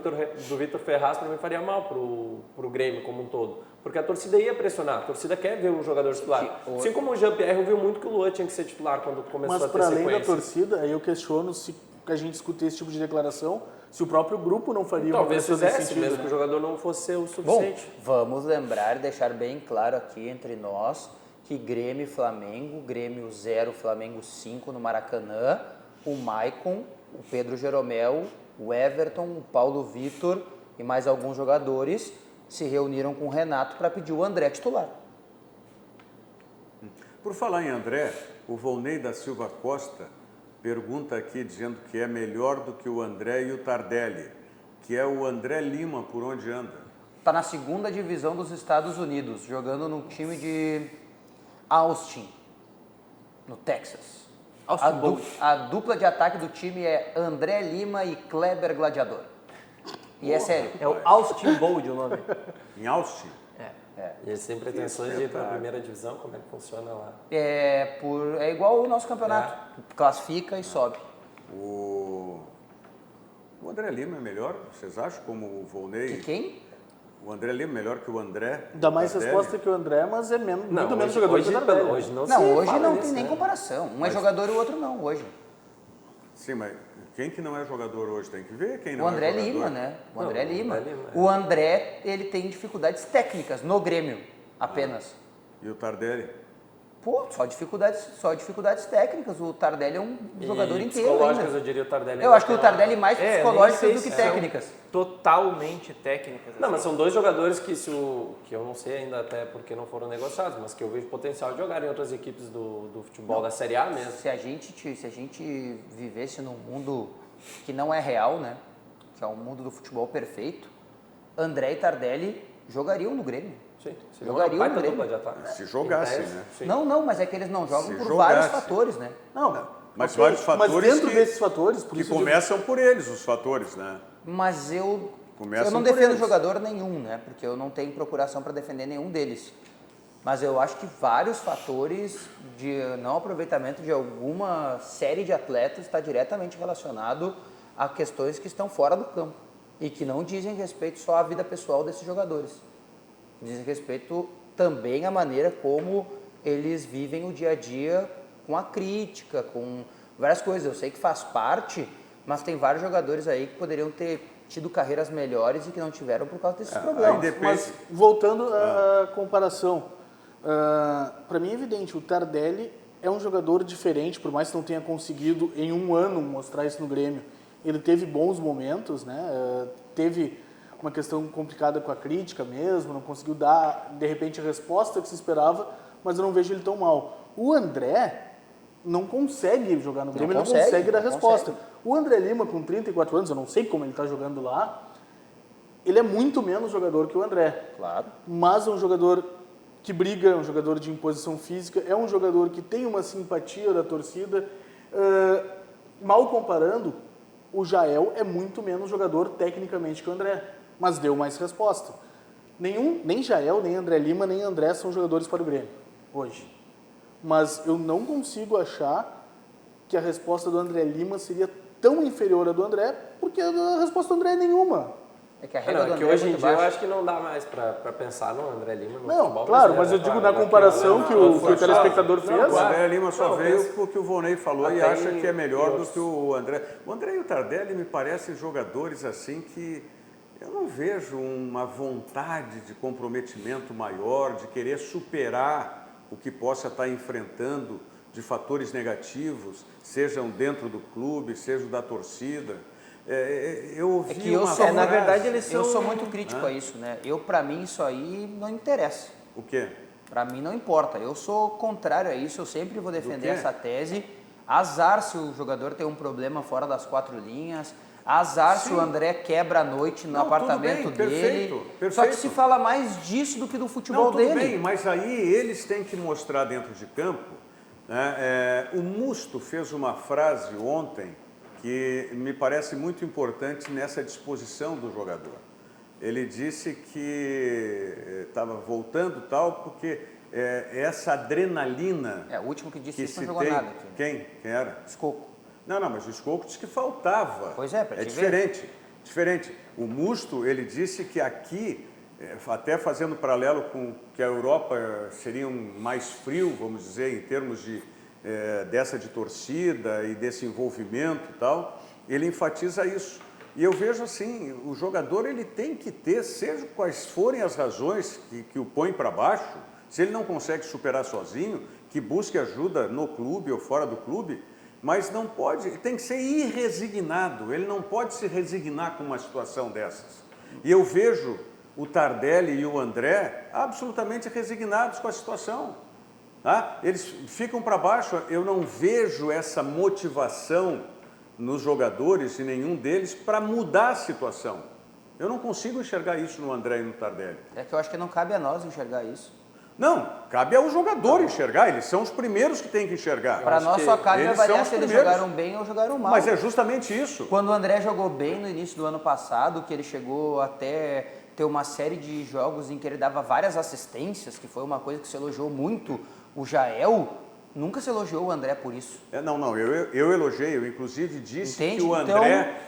Vitor Ferraz, para mim, faria mal pro Grêmio como um todo. Porque a torcida ia pressionar, a torcida quer ver um jogador titular. Assim como o Jean-Pierre viu muito que o Luan tinha que ser titular quando começou Mas a ter para além da sequência. torcida, aí eu questiono se a gente escuta esse tipo de declaração, se o próprio grupo não faria uma Talvez pressão nesse fizesse, sentido, mesmo né? que o jogador não fosse o Bom, suficiente. vamos lembrar e deixar bem claro aqui entre nós que Grêmio e Flamengo, Grêmio 0, Flamengo 5 no Maracanã, o Maicon, o Pedro Jeromel, o Everton, o Paulo Vitor e mais alguns jogadores se reuniram com o Renato para pedir o André titular. Por falar em André, o Volney da Silva Costa pergunta aqui dizendo que é melhor do que o André e o Tardelli, que é o André Lima, por onde anda? Tá na 2ª divisão dos Estados Unidos, jogando no time de Austin, no Texas. A dupla de ataque do time é André Lima e Kleber Gladiador. E é sério. É o Austin Bold o nome. Em Austin? E eles têm pretensões de ir para a primeira divisão? Como é que funciona lá? É igual o nosso campeonato. Classifica e sobe. O André Lima é melhor, vocês acham, como o Volney? E quem? O André Lima é melhor que o André? Dá mais Tardelli? resposta que o André, mas é muito menos hoje, jogador hoje, que o Tardelli. hoje não se Não, hoje fala não nisso, tem nem né? comparação. Um é jogador e o outro não, hoje. Sim, mas quem que não é jogador hoje? Tem que ver quem não O André é jogador. Lima, né? O André Lima. André Lima, é. O André, ele tem dificuldades técnicas no Grêmio, apenas. E o Tardelli? Pô, só dificuldades técnicas. O Tardelli é um jogador E inteiro psicológicas, ainda. eu diria o Tardelli. Eu acho que o Tardelli mais nem psicológicas sei do que se técnicas. são totalmente técnicas. Não, assim. mas são dois jogadores que que eu não sei ainda até porque não foram negociados, mas que eu vejo potencial de jogar em outras equipes do futebol da Série A mesmo. Se a gente vivesse num mundo que não é real, né? Que é um mundo do futebol perfeito, André e Tardelli jogariam no Grêmio. Sim, se Jogaria jogar uma no baita Grêmio. dupla de ataque. Se jogasse, Em tese, né? sim. Não, mas é que eles não jogam Se por jogasse. vários fatores, né? Não, Mas ok, vários fatores mas dentro que- desses fatores, por Que isso eu digo- começam por eles, os fatores, né? Mas eu Começam não por defendo eles. jogador nenhum, né? Porque eu não tenho procuração para defender nenhum deles. Mas eu acho que vários fatores de não aproveitamento de alguma série de atletas está diretamente relacionado a questões que estão fora do campo e que não dizem respeito só à vida pessoal desses jogadores. Dizem respeito também à maneira como eles vivem o dia a dia com a crítica, com várias coisas. Eu sei que faz parte, mas tem vários jogadores aí que poderiam ter tido carreiras melhores e que não tiveram por causa desses Aí problemas. depende. Mas voltando à comparação, para mim é evidente, o Tardelli é um jogador diferente, por mais que não tenha conseguido em um ano mostrar isso no Grêmio. Ele teve bons momentos, né? Teve uma questão complicada com a crítica mesmo, não conseguiu dar, de repente, a resposta que se esperava, mas eu não vejo ele tão mal. O André não consegue jogar no Grêmio, ele não consegue dar resposta. O André Lima, com 34 anos, eu não sei como ele está jogando lá, ele é muito menos jogador que o André. Claro. Mas é um jogador que briga, é um jogador de imposição física, é um jogador que tem uma simpatia da torcida. Mal comparando, o Jael é muito menos jogador tecnicamente que o André, mas deu mais resposta. Nem Jael, nem André Lima, nem André são jogadores para o Grêmio, hoje. Mas eu não consigo achar que a resposta do André Lima seria tão inferior à do André, porque a resposta do André é nenhuma. É que a Não, regra do é que André hoje é em muito dia eu baixa. acho que não dá mais para pensar no André Lima no Não, futebol claro, brasileiro, mas eu né? digo Claro, na comparação que o telespectador Não, fez. o André Lima só Não, veio pensa- porque o Volney falou e Até acha que é melhor em do outros. que o André. O André e o Tardelli me parecem jogadores assim que eu não vejo uma vontade de comprometimento maior, de querer superar o que possa estar enfrentando de fatores negativos, sejam dentro do clube, sejam da torcida. Eu ouvi É que eu uma sou, na frase- verdade, eles eu são- sou muito crítico a isso, né? Pra mim, isso aí não interessa. O quê? Pra mim não importa. Eu sou contrário a isso, eu sempre vou defender quê? essa tese. Azar se o jogador tem um problema fora das 4 linhas. Azar se o André quebra a noite no Não, tudo apartamento bem, perfeito, dele. perfeito. Só que se fala mais disso do que do futebol Não, tudo dele. bem, mas aí eles têm que mostrar dentro de campo, né? O Musto fez uma frase ontem que me parece muito importante nessa disposição do jogador. Ele disse que estava voltando tal porque essa adrenalina O último que disse que isso se não jogou tem... nada. Aqui. Quem era? Escoco. Não, mas o Escoco disse que faltava. Pois é, pra te ver. Diferente. O Musto, ele disse que aqui, até fazendo paralelo com que a Europa seria mais frio, vamos dizer, em termos dessa de torcida e desse envolvimento e tal, ele enfatiza isso. E eu vejo assim, o jogador ele tem que ter, seja quais forem as razões que o põem para baixo, se ele não consegue superar sozinho, que busque ajuda no clube ou fora do clube, mas não pode, tem que ser irresignado, ele não pode se resignar com uma situação dessas. E eu vejo o Tardelli e o André absolutamente resignados com a situação. Tá? Eles ficam para baixo, eu não vejo essa motivação nos jogadores e nenhum deles para mudar a situação. Eu não consigo enxergar isso no André e no Tardelli. É que eu acho que não cabe a nós enxergar isso. Não, cabe ao jogador enxergar, eles são os primeiros que têm que enxergar. Para nós só cabe eles são avaliar os se eles primeiros. jogaram bem ou jogaram mal. Mas é justamente isso. Quando o André jogou bem no início do ano passado, que ele chegou até ter uma série de jogos em que ele dava várias assistências, que foi uma coisa que se elogiou muito o Jael, nunca se elogiou o André por isso. Eu elogiei, eu inclusive disse Entende?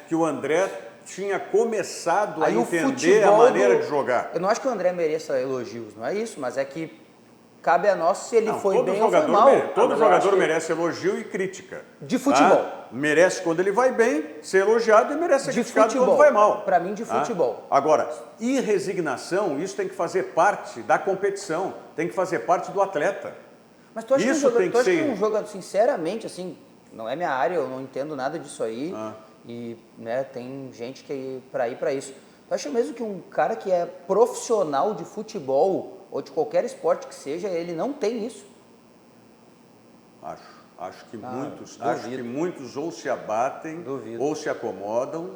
que o André tinha começado a Aí o entender a futebol maneira de jogar. Eu não acho que o André mereça elogios, não é isso, mas é que cabe a nós se ele foi todo bem ou foi jogador mal. todo jogador merece elogio e crítica. De futebol. Tá? Merece quando ele vai bem ser elogiado e merece ser De criticado futebol. quando vai mal. Para mim, de futebol. Tá? Agora, e resignação, isso tem que fazer parte da competição, tem que fazer parte do atleta. Mas tu acha Isso tem que ser... que um jogador, sinceramente, assim, não é minha área, eu não entendo nada disso aí, e né, tem gente que para ir para isso. Tu acha mesmo que um cara que é profissional de futebol ou de qualquer esporte que seja, ele não tem isso? Acho que muitos ou se abatem ou se acomodam.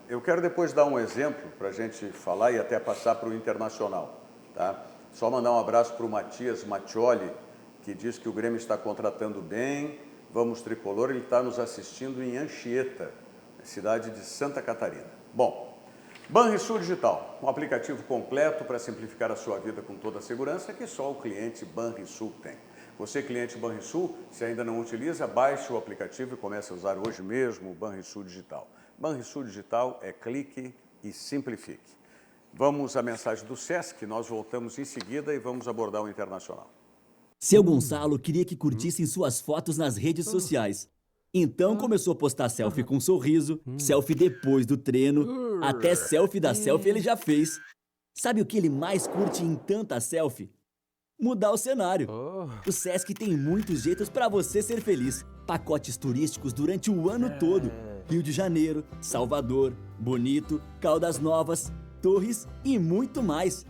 Eu quero depois dar um exemplo para a gente falar e até passar para o internacional. Tá? Só mandar um abraço para o Matias Mattioli, que diz que o Grêmio está contratando bem. Vamos Tricolor, ele está nos assistindo em Anchieta, cidade de Santa Catarina. Bom, Banrisul Digital, um aplicativo completo para simplificar a sua vida com toda a segurança que só o cliente Banrisul tem. Você, cliente Banrisul, se ainda não utiliza, baixe o aplicativo e comece a usar hoje mesmo o Banrisul Digital. Banrisul Digital é clique e simplifique. Vamos à mensagem do Sesc, nós voltamos em seguida e vamos abordar o Internacional. Seu Gonçalo queria que curtissem suas fotos nas redes sociais. Então começou a postar selfie com um sorriso, selfie depois do treino, até selfie da selfie ele já fez. Sabe o que ele mais curte em tanta selfie? Mudar o cenário. O Sesc tem muitos jeitos para você ser feliz. Pacotes turísticos durante o ano todo. Rio de Janeiro, Salvador, Bonito, Caldas Novas, Torres e muito mais.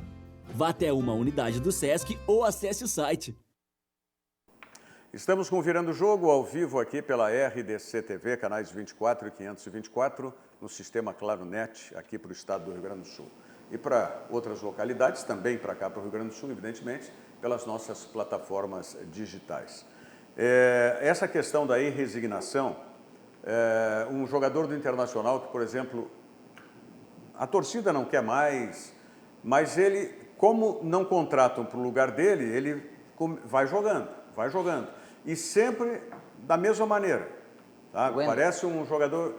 Vá até uma unidade do Sesc ou acesse o site. Estamos com o Virando o Jogo ao vivo aqui pela RDC TV, canais 24 e 524, no sistema Claro Net, aqui para o estado do Rio Grande do Sul. E para outras localidades, também para cá, para o Rio Grande do Sul, evidentemente, pelas nossas plataformas digitais. Essa questão da resignação, um jogador do Internacional que, por exemplo, a torcida não quer mais, mas ele, como não contratam para o lugar dele, ele vai jogando. E sempre da mesma maneira. Tá? Parece um jogador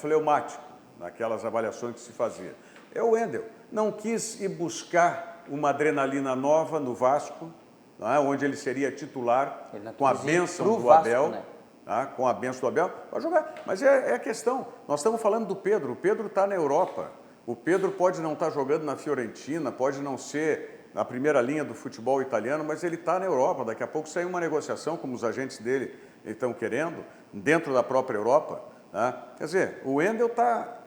fleumático, naquelas avaliações que se fazia. É o Wendel. Não quis ir buscar uma adrenalina nova no Vasco, tá? Onde ele seria titular, com a bênção do Abel. Né? Tá? Com a bênção do Abel, vai jogar. Mas é a questão. Nós estamos falando do Pedro. O Pedro está na Europa. O Pedro pode não estar jogando na Fiorentina, pode não ser na primeira linha do futebol italiano, mas ele está na Europa. Daqui a pouco sai uma negociação, como os agentes dele estão querendo, dentro da própria Europa. Tá? Quer dizer, o Wendel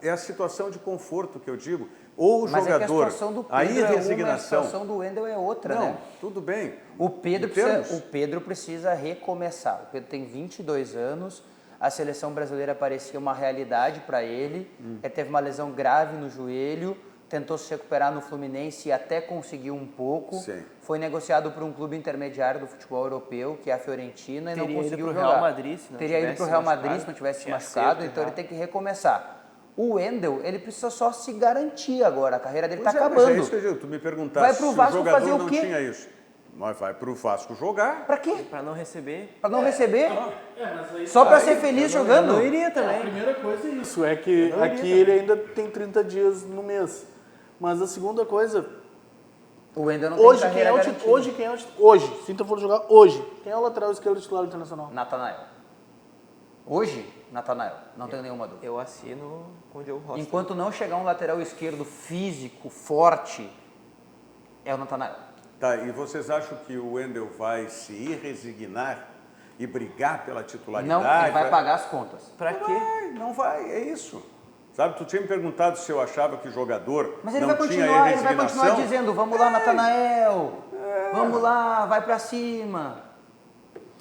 é a situação de conforto que eu digo. Ou o mas jogador, é que a situação do Pedro a resignação. A situação do Wendel é outra, não, né? Tudo bem. O Pedro precisa recomeçar. O Pedro tem 22 anos, a seleção brasileira parecia uma realidade para ele. Ele teve uma lesão grave no joelho, tentou se recuperar no Fluminense e até conseguiu um pouco. Sim. Foi negociado por um clube intermediário do futebol europeu, que é a Fiorentina, e não conseguiu jogar. Real Madrid, Teria ido para o Real Madrid se não tivesse se machucado, então ele tem que recomeçar. O Wendel, ele precisa só se garantir agora, a carreira dele está acabando. Mas é isso que eu digo, tu me perguntaste se o jogador não tinha isso. Mas vai para o Vasco jogar. Para quê? Para não receber. Para não receber? Só para ser feliz jogando? Eu não iria também. A primeira coisa é isso, é que aqui ele ainda tem 30 dias no mês. Mas a segunda coisa... O Wendel não tem carreira garantida. Hoje, se tu for jogar hoje, quem é o lateral esquerdo titular do Internacional? Natanael. Hoje, Natanael. Não tenho nenhuma dúvida. Eu assino com o Diogo Rossi. Enquanto não chegar um lateral esquerdo físico, forte, é o Natanael. Tá, e vocês acham que o Wendel vai se resignar e brigar pela titularidade? Não, ele vai pagar as contas. Pra quê? Não vai, é isso. Sabe, tu tinha me perguntado se eu achava que jogador Mas ele não vai tinha continuar, resignação. dizendo, vamos lá, Natanael. Vamos lá, vai pra cima.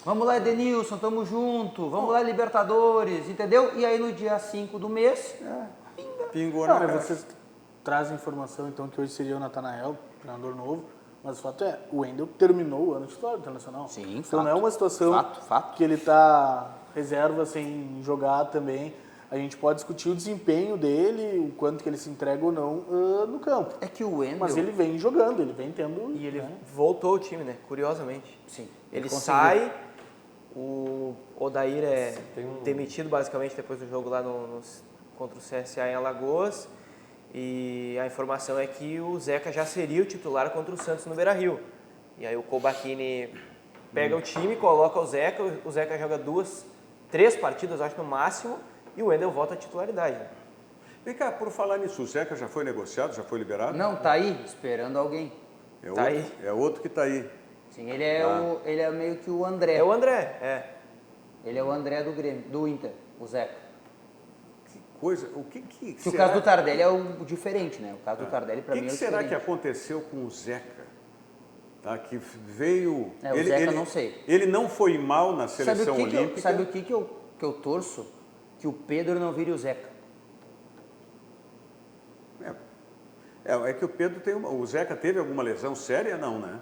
Vamos lá, Edenilson, tamo junto. Vamos lá, Libertadores, entendeu? E aí no dia 5 do mês, Pingou Não, na mas caixa. vocês trazem informação, então, que hoje seria o Natanael, treinador novo, mas o fato é, o Wendel terminou o ano titular do Internacional. Sim, então fato. não é uma situação Fato. que ele tá reserva sem jogar também. A gente pode discutir o desempenho dele, o quanto que ele se entrega ou não no campo. é que o Wendel... Mas ele vem jogando, ele vem tendo... E ele né? voltou ao time, né? Curiosamente. Sim. Ele conseguiu. sai, o Odair é Tem um- demitido basicamente depois do jogo lá contra o CSA em Alagoas. E a informação é que o Zeca já seria o titular contra o Santos no Beira-Rio. E aí o Kobachini pega o time, coloca o Zeca joga 2, 3 partidas, acho no máximo, e o Wendel volta à titularidade. Né? Vem cá, por falar nisso, o Zeca já foi negociado, já foi liberado? Não, tá aí, esperando alguém. É Tá outro, aí. É outro que tá aí. Sim, ele é meio que o André. É o André, é. Ele é o André do Grêmio, do Inter, o Zeca. Que coisa, o que Que o será- caso do Tardelli é o diferente, né? O caso do Tardelli pra O mim que é o será que diferente. aconteceu com o Zeca? Tá, que veio... É, o Zeca não sei. Ele não foi mal na seleção olímpica. Sabe o que eu torço? Que o Pedro não vire o Zeca. É que o Pedro tem o Zeca teve alguma lesão séria? Não, né?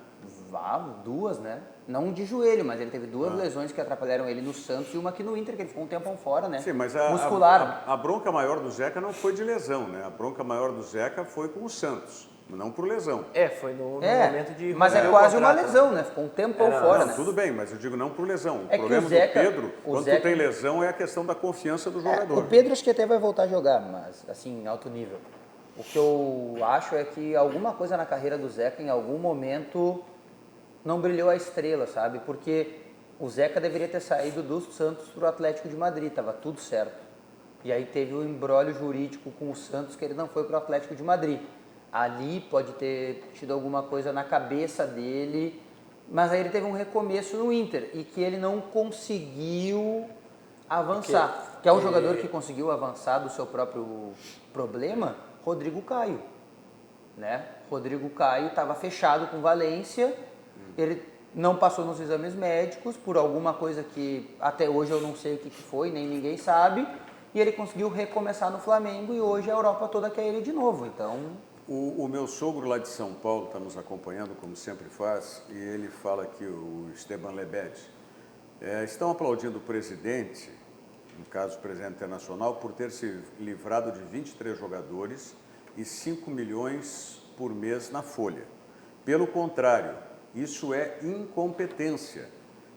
Duas, né? Não de joelho, mas ele teve duas lesões que atrapalharam ele no Santos e uma aqui no Inter, que ele ficou um tempão fora, né? Sim, mas muscular. a bronca maior do Zeca não foi de lesão, né? A bronca maior do Zeca foi com o Santos, não por lesão. Foi no É, momento de... mas é romper o quase uma contrato. lesão, né? Ficou um tempão Não, fora, Não, né? tudo bem, mas eu digo não por lesão. É que O problema o Zeca- do Pedro, o quando Zeca- tu tem lesão, é a questão da confiança do jogador. O Pedro acho que até vai voltar a jogar, mas assim, em alto nível. O que eu acho é que alguma coisa na carreira do Zeca, em algum momento, não brilhou a estrela, sabe? Porque o Zeca deveria ter saído do Santos para o Atlético de Madrid, estava tudo certo. E aí teve o imbróglio jurídico com o Santos, que ele não foi para o Atlético de Madrid. Ali pode ter tido alguma coisa na cabeça dele, mas aí ele teve um recomeço no Inter e que ele não conseguiu avançar. Que é um jogador que conseguiu avançar do seu próprio problema, Rodrigo Caio. Né? Rodrigo Caio estava fechado com Valência, ele não passou nos exames médicos por alguma coisa que até hoje eu não sei o que foi, nem ninguém sabe, e ele conseguiu recomeçar no Flamengo e hoje a Europa toda quer ele de novo, então... O meu sogro lá de São Paulo está nos acompanhando, como sempre faz, e ele fala que o Esteban Lebed estão aplaudindo o presidente, no caso o presidente internacional, por ter se livrado de 23 jogadores e 5 milhões por mês na folha. Pelo contrário, isso é incompetência.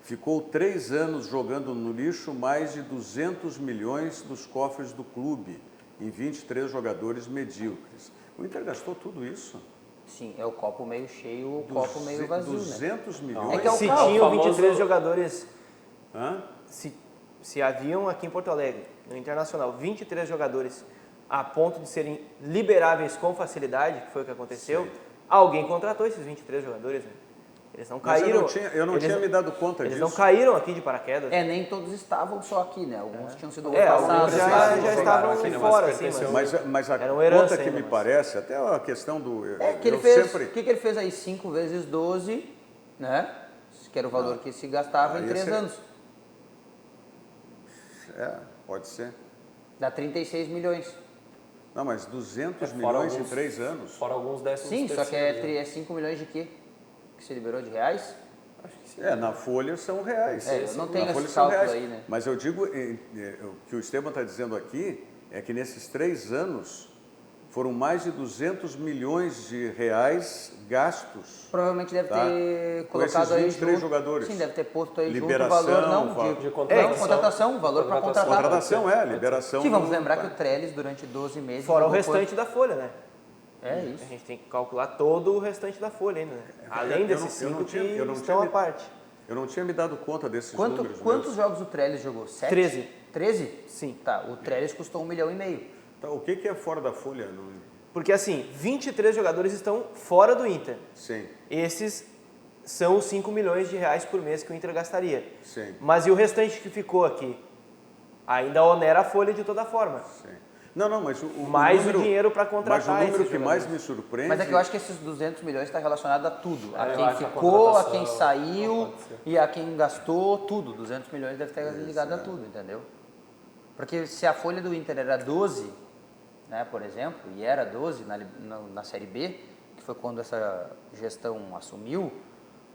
Ficou 3 anos jogando no lixo mais de 200 milhões dos cofres do clube, em 23 jogadores medíocres. O Inter gastou tudo isso? Sim, é o copo meio cheio, o copo meio vazio, 200 né? milhões? É que é o Se caos. tinham famoso- 23 jogadores, Hã? se haviam aqui em Porto Alegre, no Internacional, 23 jogadores a ponto de serem liberáveis com facilidade, que foi o que aconteceu, alguém contratou esses 23 jogadores, né? Eles não Mas caíram. eu não tinha me dado conta Eles disso. não caíram aqui de paraquedas. É, nem todos estavam só aqui, né? Alguns tinham sido Alguns repassados. já jogaram estavam aqui, né? fora, Mas assim, pertenceu- Mas a Era uma herança conta que ainda, me mas- parece, até a questão do... Que ele eu fez, sempre... o que ele fez aí? 5 vezes 12, né? Que era o valor que se gastava em Aí 3 esse- anos. Pode ser. Dá 36 milhões. Não, mas 200 Fora milhões em alguns- 3 anos. Fora alguns décimos Sim, só que terceiros, né? é 5 milhões de quê? Que se liberou de reais? Na folha são reais. Eu não tenho Na folha esse são cálculo reais. aí, né? Mas eu digo, o que o Esteban está dizendo aqui é que nesses 3 anos foram mais de 200 milhões de reais gastos. Provavelmente deve Tá. ter Com colocado esses aí 23 junto. jogadores. Sim, deve ter posto aí Liberação, junto o valor, não, de contratação, valor para contratar. Contratação, liberação. Sim, vamos do- lembrar que o Trellis durante 12 meses... Fora o jogou restante da folha, né? É isso. A gente tem que calcular todo o restante da folha ainda, né? Além eu desses não 5 tinha- que eu não estão tinha- à parte. Eu não tinha me dado conta desses números. Quantos jogos o Trellis jogou? 7? 13. 13? Sim. Tá, o Trellis custou 1,5 milhão. Tá, o que é fora da folha? Porque assim, 23 jogadores estão fora do Inter. Sim, Esses são os 5 milhões de reais por mês que o Inter gastaria. sim, Mas e o restante que ficou aqui? Ainda onera a folha de toda forma. sim. Não, mas Mais o dinheiro para contratar Mas o número esses que mais jogadores. me surpreende... Mas é que eu acho que esses 200 milhões está relacionado a tudo. A eu quem acho que a ficou, a contratação quem saiu pode ser. e a quem gastou, tudo. 200 milhões deve estar ligado a tudo, entendeu? Porque se a folha do Inter era 12, né, por exemplo, e era 12 na Série B, que foi quando essa gestão assumiu,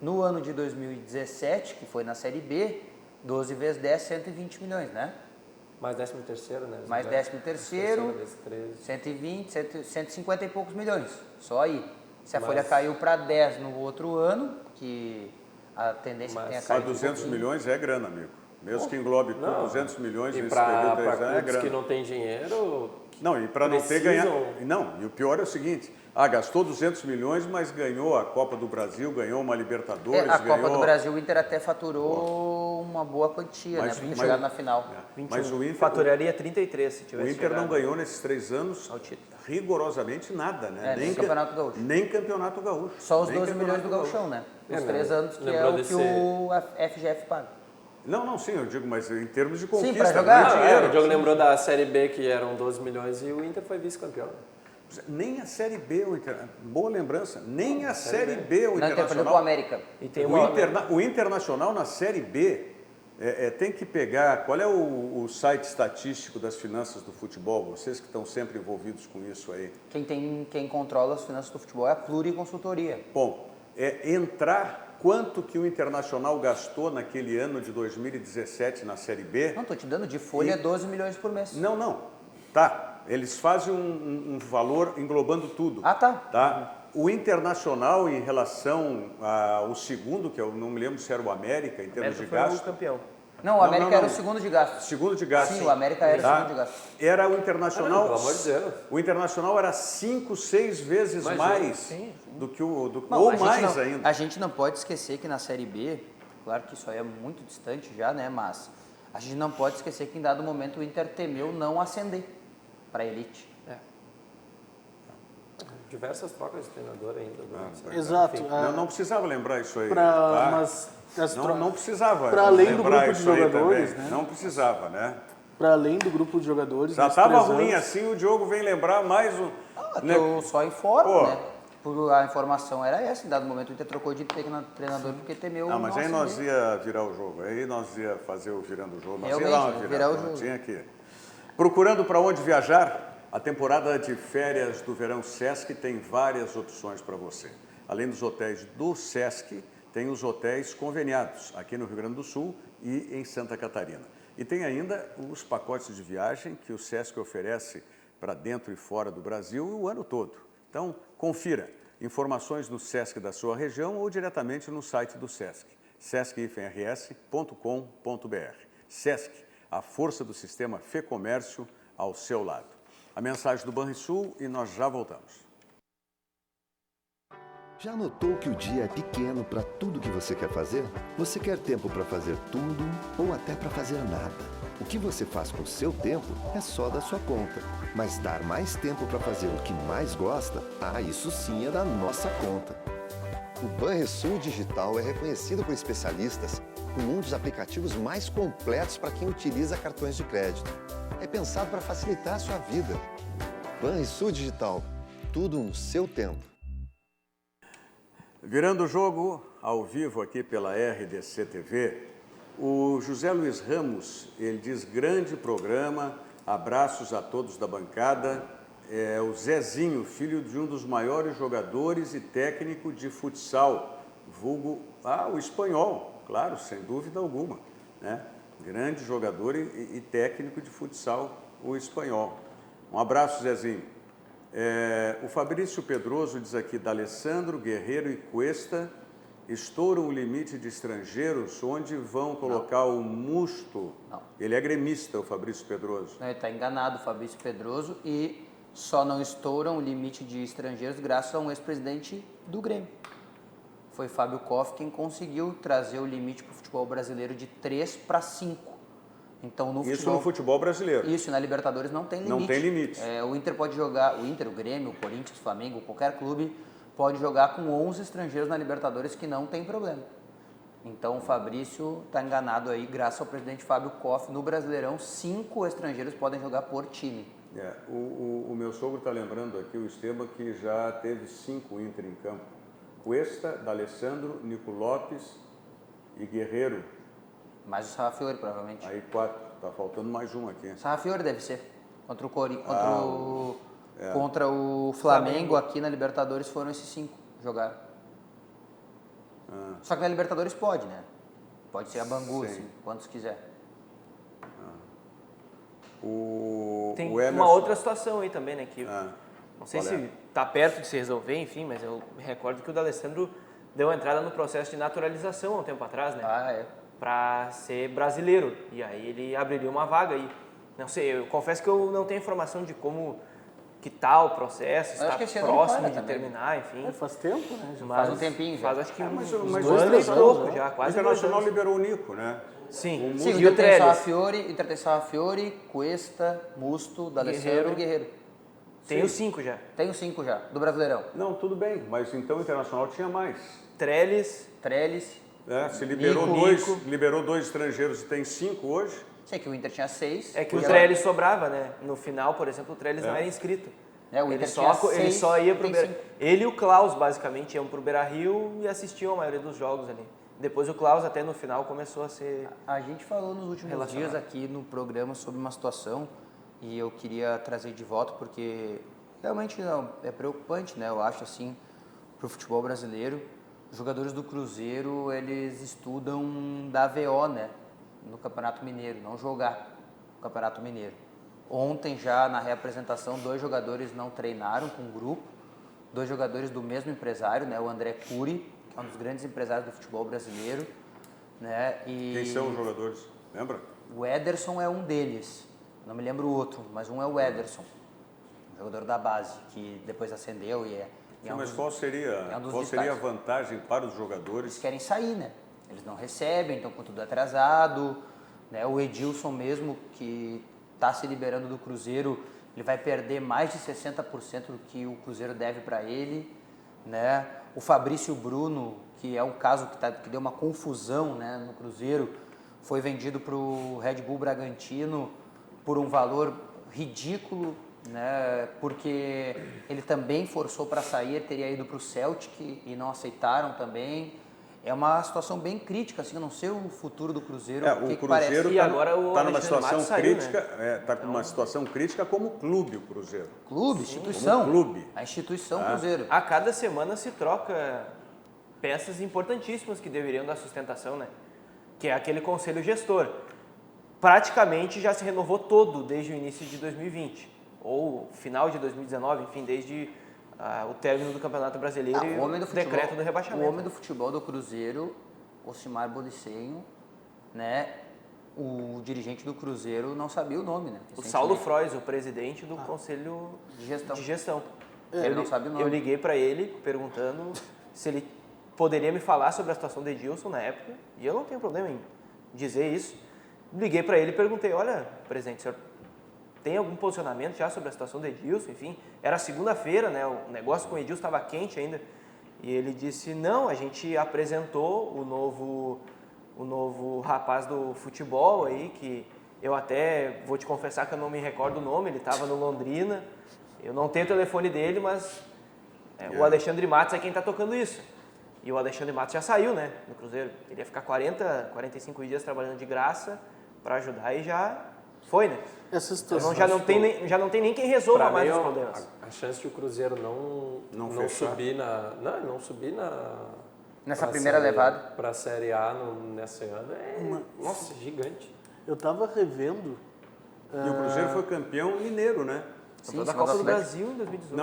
no ano de 2017, que foi na Série B, 12 vezes 10, 120 milhões, né? Mais 13º, né? Mais 13º, vezes 13. 120, 150 e poucos milhões, só aí. Se a folha caiu para 10 no outro ano, que a tendência que tenha Mas caído... 200 milhões é grana, amigo. Mesmo que englobe tudo, 200 milhões E nesse período de 3 anos é clubes grana. que não tem dinheiro... Não, e para não ter precisam- ganhar... Não, e o pior é o seguinte, gastou 200 milhões, mas ganhou a Copa do Brasil, ganhou uma Libertadores, a ganhou... Copa do Brasil, o Inter até faturou uma boa quantia, né? Pra ter chegado na final. Mas o Inter... Faturaria 33 se tivesse O Inter não chegado. ganhou nesses 3 anos Ao título. rigorosamente nada, né? Nem Campeonato Gaúcho. Nem Campeonato Gaúcho. Só os Nem 12 milhões Campeonato do Gauchão, né? Os né? 3 anos, que é Lembrou o desse- que o FGF paga. Não, sim, eu digo, mas em termos de conquista, pra jogar, não é Ah, dinheiro. o Diogo lembrou da Série B, que eram 12 milhões, e o Inter foi vice-campeão. Nem a Série B, boa lembrança, nem a Série B o Não, Inter perdeu pro Internacional. América. E tem O Internacional na Série B tem que pegar, qual é o site estatístico das finanças do futebol? Vocês que estão sempre envolvidos com isso aí. Quem controla as finanças do futebol é a Pluriconsultoria. Bom, entrar quanto que o Internacional gastou naquele ano de 2017 na Série B. Não, tô te dando de folha 12 milhões por mês. Não, tá. Eles fazem um valor englobando tudo. Ah, tá. Tá? O Internacional, em relação ao segundo, que eu não me lembro se era o América, em termos de América foi o gasto. campeão. Não, o América era o segundo de gasto. Segundo de gasto. Sim, o América era o Tá? segundo de gasto. Era o Internacional. Pelo amor de Deus. O Internacional era 5, 6 vezes mais do que o. Não, ou a gente mais não- ainda. A gente não pode esquecer que na Série B, claro que isso aí é muito distante já, né? Mas a gente não pode esquecer que em dado momento o Inter temeu não ascender para a elite. Diversas trocas de treinador ainda. durante- Exato. Enfim. Não precisava lembrar isso aí. Pra- tá? mas as Não precisava. Pra além do lembrar grupo de isso aí jogadores, também. né? Não precisava, né? Para além do grupo de jogadores. Já nesses estava 3 ruim anos, assim, o Diogo vem lembrar mais um. né? Eu só informo, Pô. né? A informação era essa, em dado momento o Inter trocou de treinador porque temeu Não, mas não aí nós ascender. ia virar o jogo, aí nós ia fazer o virando o jogo, nós ia Realmente, dar uma virar virada, o jogo. tinha que... Procurando para onde viajar, a temporada de férias do verão Sesc tem várias opções para você. Além dos hotéis do Sesc, tem os hotéis conveniados aqui no Rio Grande do Sul e em Santa Catarina. E tem ainda os pacotes de viagem que o Sesc oferece para dentro e fora do Brasil o ano todo. Então, confira informações no Sesc da sua região ou diretamente no site do Sesc, sesc-rs.com.br. Sesc, a força do sistema Fê Comércio ao seu lado. A mensagem do Banrisul e nós já voltamos. Já notou que o dia é pequeno para tudo que você quer fazer? Você quer tempo para fazer tudo ou até para fazer nada? O que você faz com o seu tempo é só da sua conta. Mas dar mais tempo para fazer o que mais gosta, isso sim é da nossa conta. O Banrisul Digital é reconhecido por especialistas como um dos aplicativos mais completos para quem utiliza cartões de crédito. É pensado para facilitar a sua vida. Banrisul Digital, tudo no seu tempo. Virando o jogo, ao vivo aqui pela RDC TV, o José Luiz Ramos, ele diz grande programa, abraços a todos da bancada. É o Zezinho, filho de um dos maiores jogadores e técnico de futsal, vulgo, o espanhol, claro, sem dúvida alguma, né? Grande jogador e técnico de futsal, o espanhol. Um abraço, Zezinho. O Fabrício Pedroso diz aqui, D'Alessandro, Guerreiro e Cuesta estouram o limite de estrangeiros, onde vão colocar o Musto? Não. Ele é gremista, o Fabrício Pedroso. Ele está enganado, o Fabrício Pedroso, e só não estouram o limite de estrangeiros graças a um ex-presidente do Grêmio. Foi Fábio Koff quem conseguiu trazer o limite para o futebol brasileiro de 3 para 5. Então, Isso no futebol brasileiro. Isso, na Libertadores não tem limite. Não tem limite. O Inter pode jogar, o Grêmio, o Corinthians, o Flamengo, qualquer clube pode jogar com 11 estrangeiros na Libertadores que não tem problema. Então o Fabrício está enganado aí, graças ao presidente Fábio Koff. No Brasileirão, 5 estrangeiros podem jogar por time. O meu sogro está lembrando aqui, o Esteban, que já teve 5 Inter em campo. Cuesta, D'Alessandro, Nico Lopes e Guerreiro. Mais o Sarrafiori, provavelmente. Aí 4, tá faltando mais um aqui. Sarrafiori deve ser. Contra o Flamengo aqui na Libertadores foram esses 5 jogar. Só que na Libertadores pode, né? Pode ser a Bangu, assim, quantos quiser. Tem o Emerson... uma outra situação aí também, né? Que não sei Qual se está perto de se resolver, enfim, mas eu me recordo que o D'Alessandro deu entrada no processo de naturalização há um tempo atrás, né? Para ser brasileiro. E aí ele abriria uma vaga aí. Não sei, eu confesso que eu não tenho informação de como que tá o processo, está próximo de terminar, enfim. Faz tempo, né? Faz um tempinho já. Faz acho que mas 2 anos e pouco já, quase O 2 Internacional anos. liberou o Nico, né? Sim, Sim, o e o Trellis. Inter tem Sarrafiori, Cuesta, Musto, D'Alessandro e Guerreiro. Tem os 5 já. Tem os 5 já, do Brasileirão. Não, tudo bem, mas então o Internacional tinha mais. Trellis. Se liberou 2 estrangeiros e tem 5 hoje. Sei que o Inter tinha 6. É que o Trellis sobrava, né? No final, por exemplo, o Trellis não era inscrito. O Inter Ele só ia pro Beira... Ele e o Klaus, basicamente, iam pro Beira-Rio e assistiam a maioria dos jogos ali. Depois o Klaus, até no final, começou a ser... A gente falou nos últimos dias aqui no programa sobre uma situação e eu queria trazer de volta porque realmente é preocupante, né? Eu acho assim, pro futebol brasileiro. Os jogadores do Cruzeiro, eles estudam da AVO, né? No Campeonato Mineiro, não jogar no Campeonato Mineiro. Ontem já na reapresentação 2 jogadores não treinaram com o grupo, 2 jogadores do mesmo empresário, né? O André Cury, que é um dos grandes empresários do futebol brasileiro, né? E Quem são os jogadores? Lembra? o Ederson é um deles, não me lembro o outro, mas um é o Ederson, jogador da base, que depois ascendeu e é Mas qual seria a vantagem para os jogadores? Eles querem sair, né? Eles não recebem, estão com tudo atrasado, né? O Edilson mesmo, que está se liberando do Cruzeiro, ele vai perder mais de 60% do que o Cruzeiro deve para ele, né? O Fabrício Bruno, que é um caso que deu uma confusão, né, no Cruzeiro, foi vendido para o Red Bull Bragantino por um valor ridículo, né, porque ele também forçou para sair, teria ido para o Celtic e não aceitaram também. É uma situação bem crítica, assim, eu não sei o futuro do Cruzeiro. O Cruzeiro está numa situação crítica, né? Está numa situação crítica como clube, o Cruzeiro. Clube, instituição. Como clube. A instituição Cruzeiro. A cada semana se troca peças importantíssimas que deveriam dar sustentação, né? Que é aquele conselho gestor. Praticamente já se renovou todo desde o início de 2020, ou final de 2019, enfim, desde o término do Campeonato Brasileiro e o decreto do rebaixamento. O homem do futebol do Cruzeiro, Ocimar Bolicenho, né? O dirigente do Cruzeiro não sabia o nome, né? O Saulo Frois, o presidente do Conselho de Gestão. Ele não sabe o nome. Eu liguei para ele perguntando se ele poderia me falar sobre a situação do Edilson na época, e eu não tenho problema em dizer isso. Liguei para ele e perguntei, olha, presidente, o senhor tem algum posicionamento já sobre a situação do Edilson? Enfim, era segunda-feira, né? O negócio com o Edilson estava quente ainda. E ele disse, não, a gente apresentou o novo rapaz do futebol aí, que eu até vou te confessar que eu não me recordo o nome, ele estava no Londrina. Eu não tenho o telefone dele, mas o Alexandre Matos é quem está tocando isso. E o Alexandre Matos já saiu, né, do Cruzeiro. Ele ia ficar 45 dias trabalhando de graça para ajudar e já foi, né? Essa situação então já não tem nem quem resolva mais os problemas. A chance de o Cruzeiro não subir nessa primeira levada para a Série A nesse ano nossa, gigante. Eu estava revendo. E o Cruzeiro foi campeão mineiro, né? Sim, da Copa do Brasil em 2018.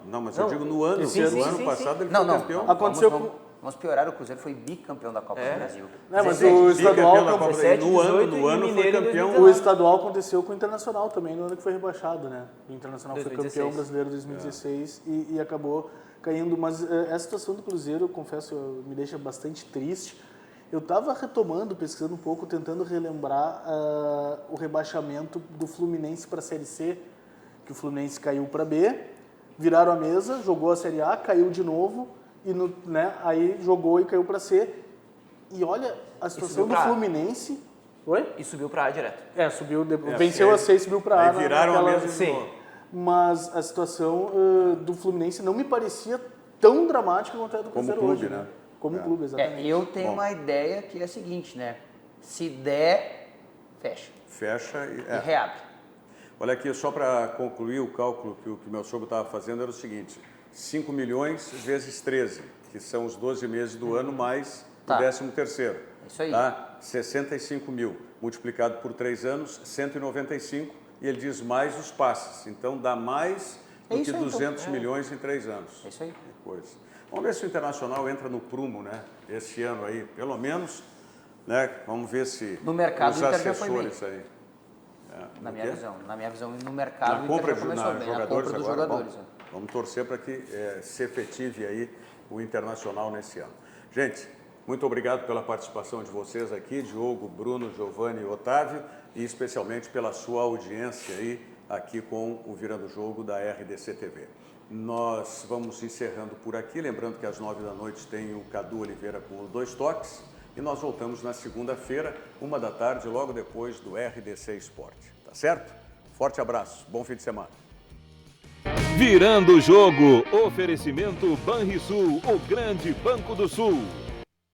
Não, mas eu digo no ano. No ano passado ele foi campeão. Aconteceu Vamos piorar, o Cruzeiro foi bicampeão da Copa do Brasil. Mas o estadual no ano foi campeão. O estadual aconteceu com o Internacional também, no ano que foi rebaixado, né? O Internacional 2016. Foi campeão brasileiro em 2016 e acabou caindo. Mas essa situação do Cruzeiro, eu confesso, me deixa bastante triste. Eu estava retomando, pesquisando um pouco, tentando relembrar o rebaixamento do Fluminense para a Série C, que o Fluminense caiu para B, viraram a mesa, jogou a Série A, caiu de novo, e aí jogou e caiu para C. E olha a situação subiu do pra A. Fluminense. Oi? E subiu para A direto. Subiu, venceu a 6, subiu para A. Aí viraram a mesa de Sim. novo. Mas a situação do Fluminense não me parecia tão dramática quanto a do Como Cruzeiro clube, hoje, né? Como clube, exatamente. Eu tenho Bom. uma ideia que é a seguinte, né? Se der, fecha. Fecha e... E reabre. Olha aqui, só para concluir o cálculo que o meu sogro estava fazendo era o seguinte, 5 milhões vezes 13, que são os 12 meses do ano, mais Tá. o 13º. Isso aí. Tá? 65 mil, multiplicado por 3 anos, 195, e ele diz mais os passes. Então, dá mais É do isso que aí, 200 então. milhões em 3 anos. É isso aí. Que coisa. Vamos ver se o Internacional entra no prumo, né? Esse ano aí, pelo menos, né? Vamos ver se No mercado, os o Inter já foi bem. assessores aí... Na o minha quê? visão. Na minha visão, no mercado, Na o compra Inter já começou bem. Na jogadores compra dos agora, jogadores. bom, vamos torcer para que se efetive aí o Internacional nesse ano. Gente, muito obrigado pela participação de vocês aqui, Diogo, Bruno, Giovanni e Otávio, e especialmente pela sua audiência aí aqui com o Virando o Jogo da RDC TV. Nós vamos encerrando por aqui, lembrando que às 9 da noite tem o Cadu Oliveira com os 2 toques, e nós voltamos na segunda-feira, 1 da tarde, logo depois do RDC Esporte. Tá certo? Forte abraço, bom fim de semana. Virando o jogo, oferecimento Banrisul, o grande banco do Sul.